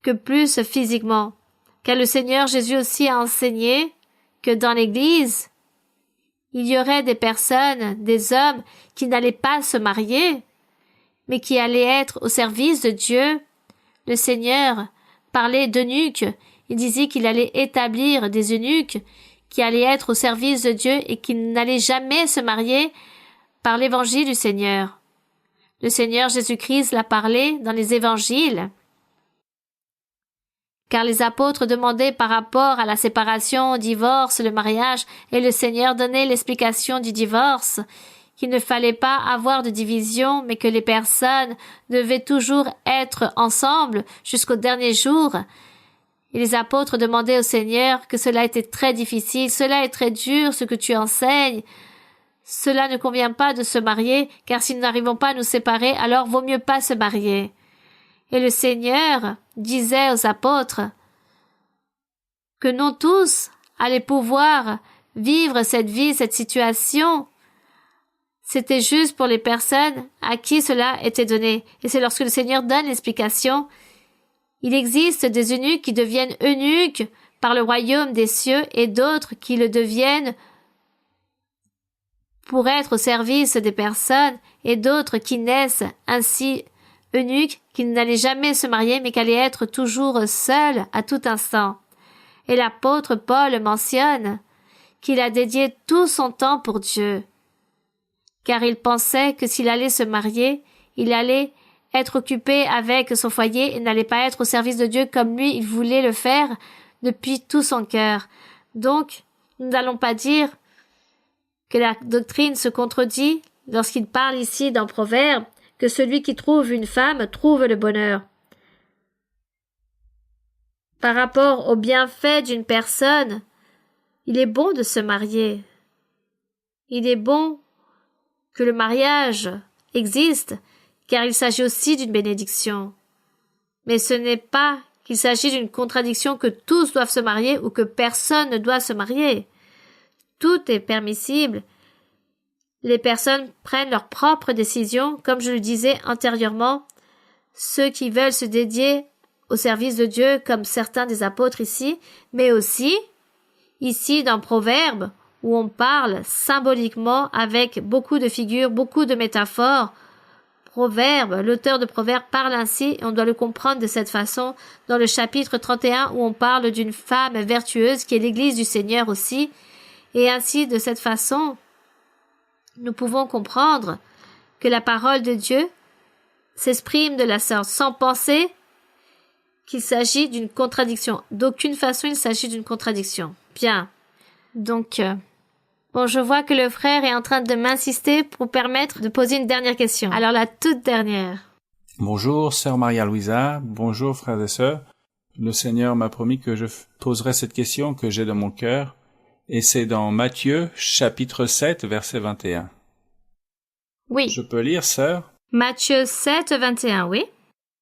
que plus physiquement, car le Seigneur Jésus aussi a enseigné que dans l'Église, il y aurait des personnes, des hommes qui n'allaient pas se marier, mais qui allaient être au service de Dieu. Le Seigneur parlait d'eunuques. Il disait qu'il allait établir des eunuques qui allaient être au service de Dieu et qui n'allaient jamais se marier par l'évangile du Seigneur. Le Seigneur Jésus-Christ l'a parlé dans les évangiles. Car les apôtres demandaient par rapport à la séparation, au divorce, le mariage, et le Seigneur donnait l'explication du divorce, qu'il ne fallait pas avoir de division, mais que les personnes devaient toujours être ensemble jusqu'au dernier jour. Et les apôtres demandaient au Seigneur que cela était très difficile, cela est très dur ce que tu enseignes. Cela ne convient pas de se marier, car si nous n'arrivons pas à nous séparer, alors vaut mieux pas se marier. Et le Seigneur disait aux apôtres que non tous allaient pouvoir vivre cette vie, cette situation. C'était juste pour les personnes à qui cela était donné. Et c'est lorsque le Seigneur donne l'explication. Il existe des eunuques qui deviennent eunuques par le royaume des cieux et d'autres qui le deviennent pour être au service des personnes et d'autres qui naissent ainsi eunuques qui n'allaient jamais se marier mais qui allaient être toujours seuls à tout instant. Et l'apôtre Paul mentionne qu'il a dédié tout son temps pour Dieu, car il pensait que s'il allait se marier, il allait être occupé avec son foyer et n'allait pas être au service de Dieu comme lui, il voulait le faire depuis tout son cœur. Donc, nous n'allons pas dire que la doctrine se contredit lorsqu'il parle ici dans Proverbe que celui qui trouve une femme trouve le bonheur. Par rapport au bienfait d'une personne, il est bon de se marier. Il est bon que le mariage existe, car il s'agit aussi d'une bénédiction. Mais ce n'est pas qu'il s'agit d'une contradiction que tous doivent se marier ou que personne ne doit se marier. Tout est permissible. Les personnes prennent leurs propres décisions, comme je le disais antérieurement. ceux qui veulent se dédier au service de Dieu comme certains des apôtres ici, mais aussi ici dans Proverbes où on parle symboliquement avec beaucoup de figures, beaucoup de métaphores. Proverbe, l'auteur de Proverbes parle ainsi et on doit le comprendre de cette façon dans le chapitre 31 où on parle d'une femme vertueuse qui est l'église du Seigneur aussi. Et ainsi, de cette façon, nous pouvons comprendre que la parole de Dieu s'exprime de la sorte sans penser qu'il s'agit d'une contradiction. D'aucune façon, il s'agit d'une contradiction. Bien. Donc, je vois que le frère est en train de m'insister pour permettre de poser une dernière question. Alors, la toute dernière. Bonjour, sœur Maria-Louisa. Bonjour, frères et sœurs. Le Seigneur m'a promis que je poserai cette question que j'ai dans mon cœur, et c'est dans Matthieu, chapitre 7, verset 21. Oui. Je peux lire, sœur? Matthieu 7, 21, oui.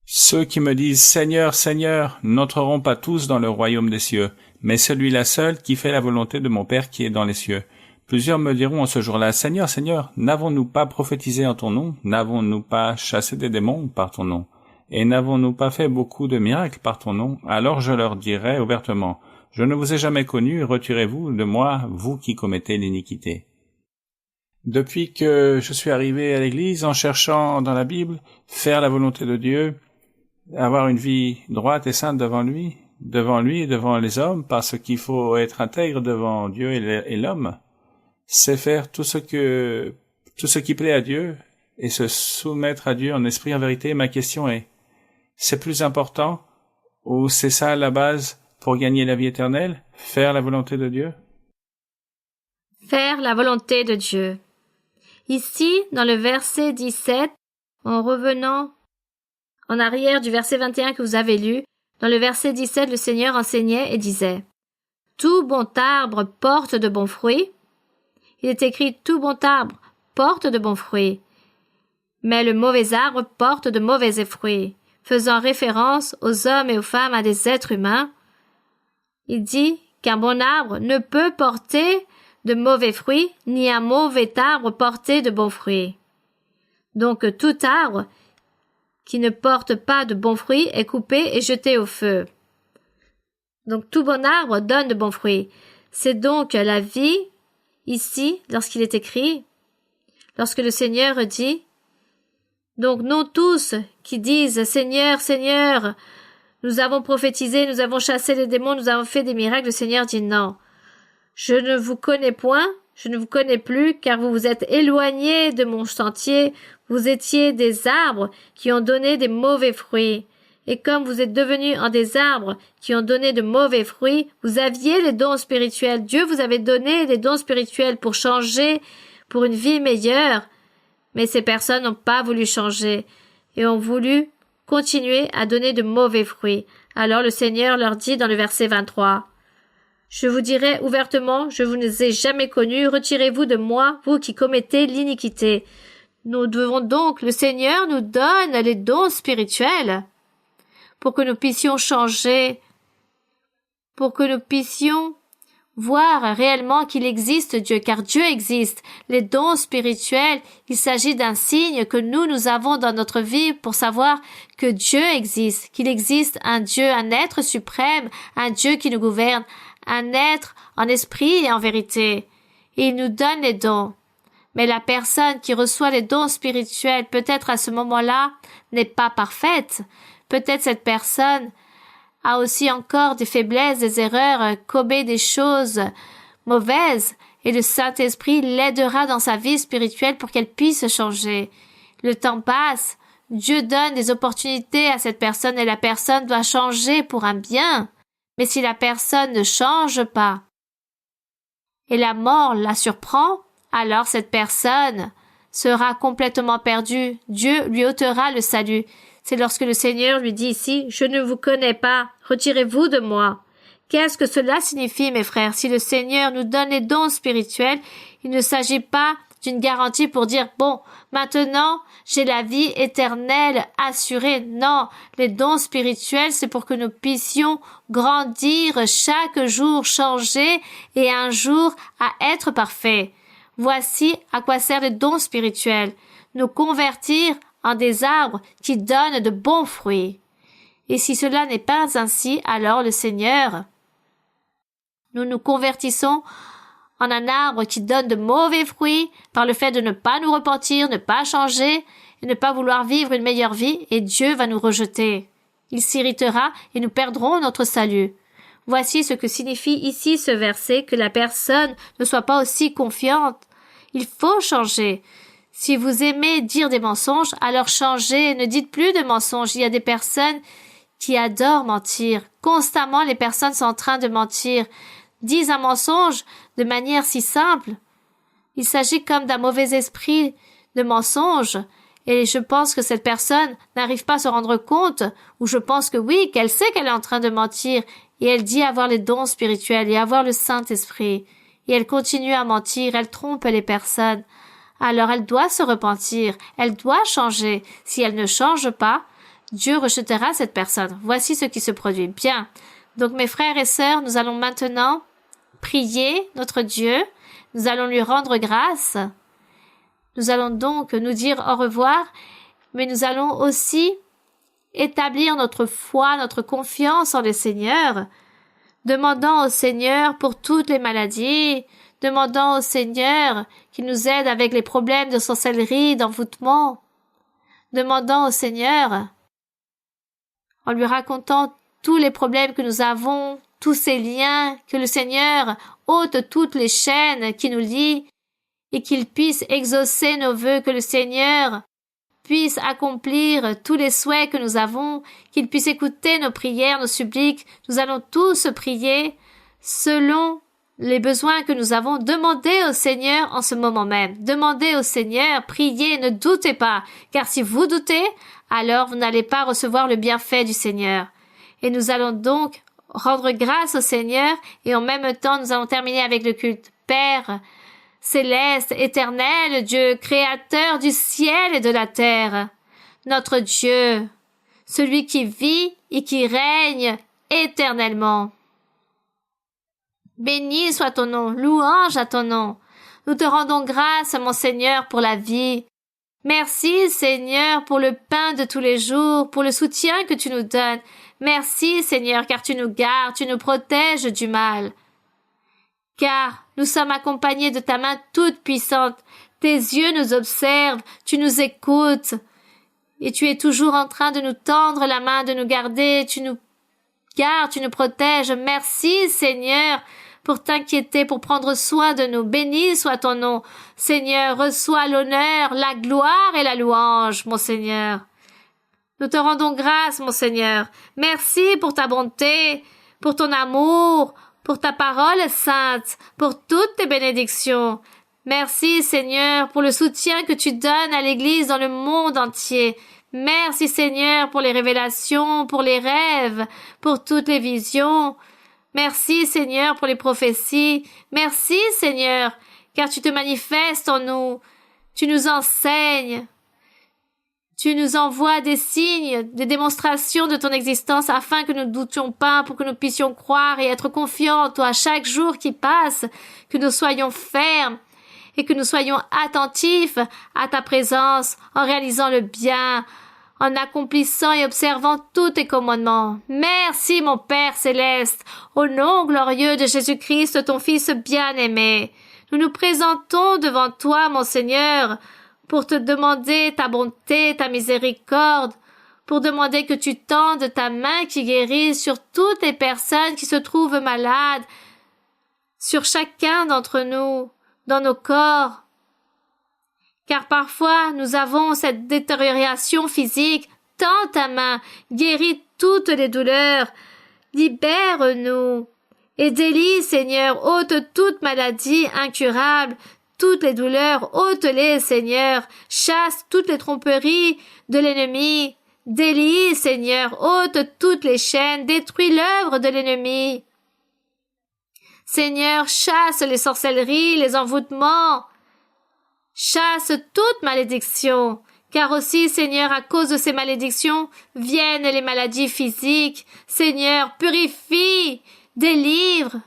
Ceux qui me disent « Seigneur, Seigneur » n'entreront pas tous dans le royaume des cieux, mais celui-là seul qui fait la volonté de mon Père qui est dans les cieux. Plusieurs me diront en ce jour-là « Seigneur, Seigneur, n'avons-nous pas prophétisé en ton nom? N'avons-nous pas chassé des démons par ton nom? Et n'avons-nous pas fait beaucoup de miracles par ton nom? Alors je leur dirai ouvertement « Je ne vous ai jamais connu, retirez-vous de moi, vous qui commettez l'iniquité. » Depuis que je suis arrivé à l'église en cherchant dans la Bible, faire la volonté de Dieu, avoir une vie droite et sainte devant lui et devant les hommes, parce qu'il faut être intègre devant Dieu et l'homme, c'est faire tout ce qui plaît à Dieu et se soumettre à Dieu en esprit et en vérité. Ma question est, c'est plus important ou c'est ça la base pour gagner la vie éternelle, faire la volonté de Dieu? Faire la volonté de Dieu. Ici, dans le verset 17, en revenant en arrière du verset 21 que vous avez lu, dans le verset 17, le Seigneur enseignait et disait « Tout bon arbre porte de bons fruits. » Il est écrit « Tout bon arbre porte de bons fruits. » Mais le mauvais arbre porte de mauvais fruits, faisant référence aux hommes et aux femmes, à des êtres humains. Il dit qu'un bon arbre ne peut porter de mauvais fruits, ni un mauvais arbre porter de bons fruits. Donc tout arbre qui ne porte pas de bons fruits est coupé et jeté au feu. Donc tout bon arbre donne de bons fruits. C'est donc la vie, ici, lorsqu'il est écrit, lorsque le Seigneur dit, donc non tous qui disent « Seigneur, Seigneur, nous avons prophétisé, nous avons chassé les démons, nous avons fait des miracles », le Seigneur dit « Non, je ne vous connais point, je ne vous connais plus, car vous vous êtes éloignés de mon sentier, vous étiez des arbres qui ont donné des mauvais fruits. Et comme vous êtes devenus en des arbres qui ont donné de mauvais fruits, vous aviez les dons spirituels. Dieu vous avait donné les dons spirituels pour changer, pour une vie meilleure. Mais ces personnes n'ont pas voulu changer et ont voulu continuer à donner de mauvais fruits. Alors le Seigneur leur dit dans le verset 23, « Je vous dirai ouvertement, je vous ai jamais connus, retirez-vous de moi, vous qui commettez l'iniquité. » Nous devons donc, le Seigneur nous donne les dons spirituels pour que nous puissions changer, pour que nous puissions voir réellement qu'il existe Dieu, car Dieu existe. Les dons spirituels, il s'agit d'un signe que nous avons dans notre vie pour savoir que Dieu existe, qu'il existe un Dieu, un être suprême, un Dieu qui nous gouverne, un être en esprit et en vérité. Et il nous donne les dons. Mais la personne qui reçoit les dons spirituels, peut-être à ce moment-là, n'est pas parfaite. Peut-être cette personne a aussi encore des faiblesses, des erreurs, commet des choses mauvaises, et le Saint-Esprit l'aidera dans sa vie spirituelle pour qu'elle puisse changer. Le temps passe, Dieu donne des opportunités à cette personne et la personne doit changer pour un bien. Mais si la personne ne change pas et la mort la surprend, alors cette personne sera complètement perdue. Dieu lui ôtera le salut. C'est lorsque le Seigneur lui dit ici, « Je ne vous connais pas, retirez-vous de moi. » Qu'est-ce que cela signifie, mes frères? Si le Seigneur nous donne les dons spirituels, il ne s'agit pas d'une garantie pour dire, bon, maintenant, j'ai la vie éternelle assurée. Non, les dons spirituels, c'est pour que nous puissions grandir chaque jour, changer et un jour à être parfaits. Voici à quoi servent les dons spirituels. Nous convertir en des arbres qui donnent de bons fruits. Et si cela n'est pas ainsi, alors le Seigneur, nous nous convertissons en un arbre qui donne de mauvais fruits par le fait de ne pas nous repentir, ne pas changer et ne pas vouloir vivre une meilleure vie, et Dieu va nous rejeter. Il s'irritera et nous perdrons notre salut. Voici ce que signifie ici ce verset, que la personne ne soit pas aussi confiante. Il faut changer. Si vous aimez dire des mensonges, alors changez, ne dites plus de mensonges. Il y a des personnes qui adorent mentir. Constamment, les personnes sont en train de mentir, disent un mensonge de manière si simple. Il s'agit comme d'un mauvais esprit de mensonge. Et je pense que cette personne n'arrive pas à se rendre compte, ou je pense que oui, qu'elle sait qu'elle est en train de mentir, et elle dit avoir les dons spirituels et avoir le Saint-Esprit. Et elle continue à mentir, elle trompe les personnes. Alors elle doit se repentir, elle doit changer. Si elle ne change pas, Dieu rejetera cette personne. Voici ce qui se produit. Bien. Donc mes frères et sœurs, nous allons maintenant prier notre Dieu. Nous allons lui rendre grâce. Nous allons donc nous dire au revoir, mais nous allons aussi établir notre foi, notre confiance en le Seigneur, demandant au Seigneur pour toutes les maladies, demandant au Seigneur qu'il nous aide avec les problèmes de sorcellerie, d'envoûtement, demandant au Seigneur, en lui racontant tous les problèmes que nous avons, tous ces liens, que le Seigneur ôte toutes les chaînes qui nous lient et qu'il puisse exaucer nos vœux, que le Seigneur puisse accomplir tous les souhaits que nous avons, qu'il puisse écouter nos prières, nos suppliques. Nous allons tous prier selon les besoins que nous avons. Demandez au Seigneur en ce moment même. Demandez au Seigneur, priez, ne doutez pas, car si vous doutez, alors vous n'allez pas recevoir le bienfait du Seigneur. Et nous allons donc rendre grâce au Seigneur, et en même temps nous allons terminer avec le culte. Père céleste, éternel, Dieu, créateur du ciel et de la terre, notre Dieu, celui qui vit et qui règne éternellement. Béni soit ton nom, louange à ton nom. Nous te rendons grâce, mon Seigneur, pour la vie. Merci, Seigneur, pour le pain de tous les jours, pour le soutien que tu nous donnes. Merci, Seigneur, car tu nous gardes, tu nous protèges du mal. Car nous sommes accompagnés de ta main toute puissante. Tes yeux nous observent, tu nous écoutes. Et tu es toujours en train de nous tendre la main, de nous garder. Tu nous gardes, tu nous protèges. Merci, Seigneur, pour t'inquiéter, pour prendre soin de nous. Béni soit ton nom. Seigneur, reçois l'honneur, la gloire et la louange, mon Seigneur. Nous te rendons grâce, mon Seigneur. Merci pour ta bonté, pour ton amour, pour ta parole sainte, pour toutes tes bénédictions. Merci, Seigneur, pour le soutien que tu donnes à l'Église dans le monde entier. Merci, Seigneur, pour les révélations, pour les rêves, pour toutes les visions. Merci, Seigneur, pour les prophéties. Merci, Seigneur, car tu te manifestes en nous. Tu nous enseignes. Tu nous envoies des signes, des démonstrations de ton existence afin que nous ne doutions pas, pour que nous puissions croire et être confiants en toi chaque jour qui passe, que nous soyons fermes et que nous soyons attentifs à ta présence en réalisant le bien, en accomplissant et observant tous tes commandements. Merci, mon Père céleste, au nom glorieux de Jésus-Christ, ton Fils bien-aimé. Nous nous présentons devant toi, mon Seigneur, pour te demander ta bonté, ta miséricorde, pour demander que tu tendes ta main qui guérit sur toutes les personnes qui se trouvent malades, sur chacun d'entre nous, dans nos corps. Car parfois, nous avons cette détérioration physique. Tends ta main, guéris toutes les douleurs, libère-nous et délie, Seigneur, ôte toute maladie incurable, toutes les douleurs, ôte-les, Seigneur, chasse toutes les tromperies de l'ennemi, délie, Seigneur, ôte toutes les chaînes, détruis l'œuvre de l'ennemi. Seigneur, chasse les sorcelleries, les envoûtements, chasse toute malédiction, car aussi, Seigneur, à cause de ces malédictions, viennent les maladies physiques. Seigneur, purifie, délivre,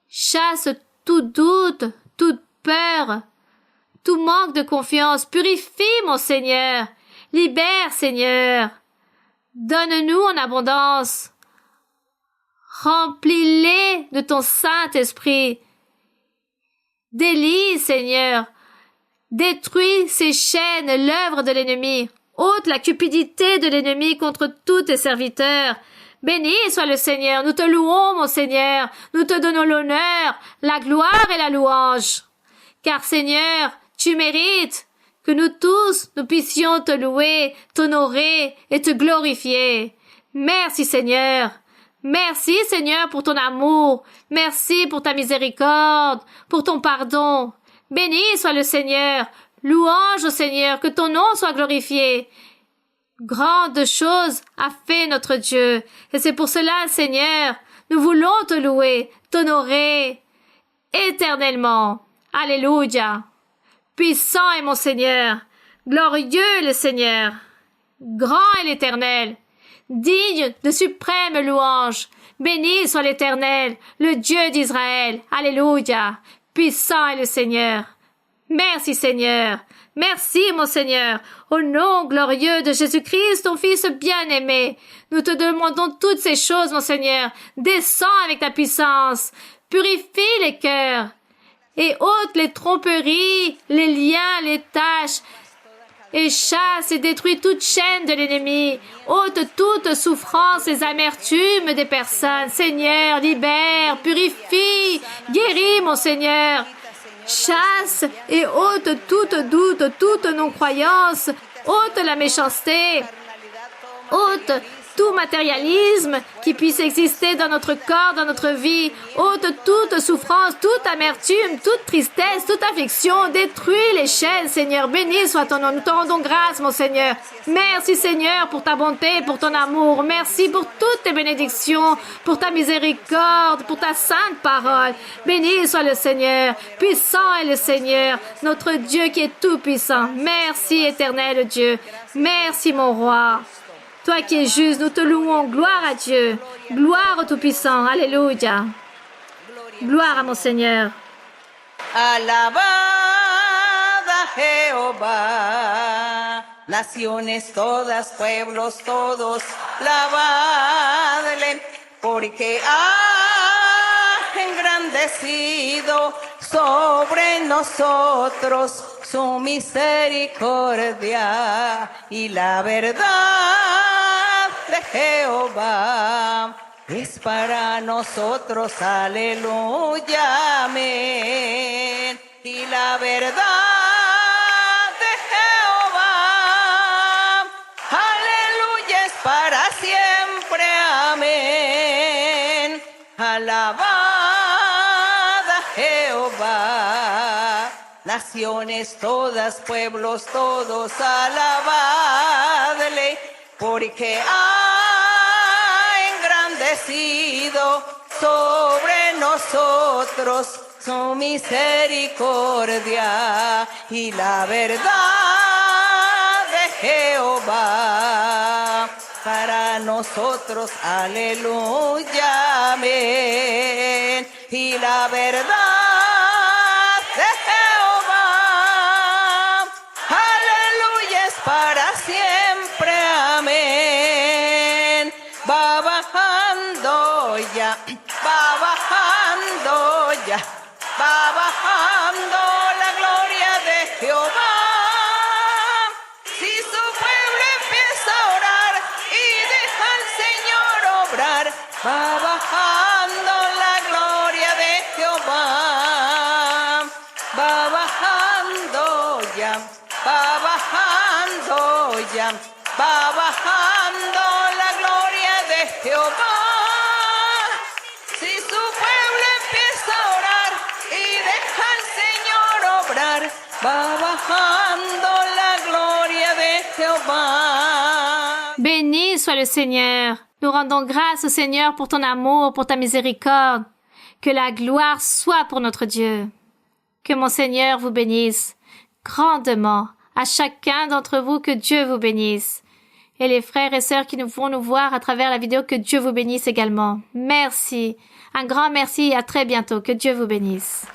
chasse tout doute, toute peur, tout manque de confiance, purifie, mon Seigneur, Libère, Seigneur. Donne-nous en abondance. Remplis-les de ton Saint-Esprit. Délie, Seigneur. Détruis ces chaînes, l'œuvre de l'ennemi. Ôte la cupidité de l'ennemi contre tous tes serviteurs. Béni soit le Seigneur. Nous te louons, mon Seigneur. Nous te donnons l'honneur, la gloire et la louange. Car, Seigneur, tu mérites que nous tous, nous puissions te louer, t'honorer et te glorifier. Merci, Seigneur. Merci, Seigneur, pour ton amour. Merci pour ta miséricorde, pour ton pardon. Béni soit le Seigneur. Louange au Seigneur, que ton nom soit glorifié. Grandes choses a fait notre Dieu. Et c'est pour cela, Seigneur, nous voulons te louer, t'honorer éternellement. Alléluia. Puissant est mon Seigneur. Glorieux le Seigneur. Grand est l'Éternel. Digne de suprême louange. Béni soit l'Éternel, le Dieu d'Israël. Alléluia. Puissant est le Seigneur. Merci, Seigneur. Merci, mon Seigneur. Au nom glorieux de Jésus-Christ, ton Fils bien-aimé, nous te demandons toutes ces choses, mon Seigneur. Descends avec ta puissance. Purifie les cœurs et ôte les tromperies, les liens, les taches, et chasse et détruis toute chaîne de l'ennemi. Ôte toute souffrance et amertume des personnes. Seigneur, libère, purifie, guéris, mon Seigneur. Chasse et ôte toute doute, toute non-croyance. Ôte la méchanceté. Ôte tout matérialisme qui puisse exister dans notre corps, dans notre vie. Ôte toute souffrance, toute amertume, toute tristesse, toute affliction. Détruis les chaînes, Seigneur. Béni soit ton nom. Nous te rendons grâce, mon Seigneur. Merci, Seigneur, pour ta bonté, pour ton amour. Merci pour toutes tes bénédictions, pour ta miséricorde, pour ta sainte parole. Béni soit le Seigneur. Puissant est le Seigneur, notre Dieu qui est tout puissant. Merci, éternel Dieu. Merci, mon roi. Toi qui es juste, nous te louons. Gloire à Dieu. Gloire au Tout-Puissant. Alléluia. Gloire à mon Seigneur. Alabad a Jehová, naciones todas, pueblos todos, alabadle, porque ha engrandecido sobre nosotros su misericordia y la verdad de Jehová es para nosotros, aleluya, amén. Y la verdad de Jehová, aleluya, es para siempre, amén. Alabad a Jehová, naciones todas, pueblos todos, alabadle, porque ha engrandecido sobre nosotros su misericordia y la verdad de Jehová para nosotros, aleluya, amén. Y la verdad de Jehová, aleluya, es para siempre, amén. Va bajando ya, va bajando ya, va bajando la gloria de Jehová. Si su pueblo empieza a orar y deja al Señor obrar, va bajando la gloria de Jehová. Va bajando ya, va bajando ya, va bajando la gloria de Jehová. Si su pueblo empieza a orar y deja al Señor obrar, va bajando la gloria de Jehová. Béni soit le Seigneur. Nous rendons grâce au Seigneur pour ton amour, pour ta miséricorde. Que la gloire soit pour notre Dieu. Que mon Seigneur vous bénisse grandement. À chacun d'entre vous, que Dieu vous bénisse. Et les frères et sœurs qui vont nous voir à travers la vidéo, que Dieu vous bénisse également. Merci. Un grand merci et à très bientôt. Que Dieu vous bénisse.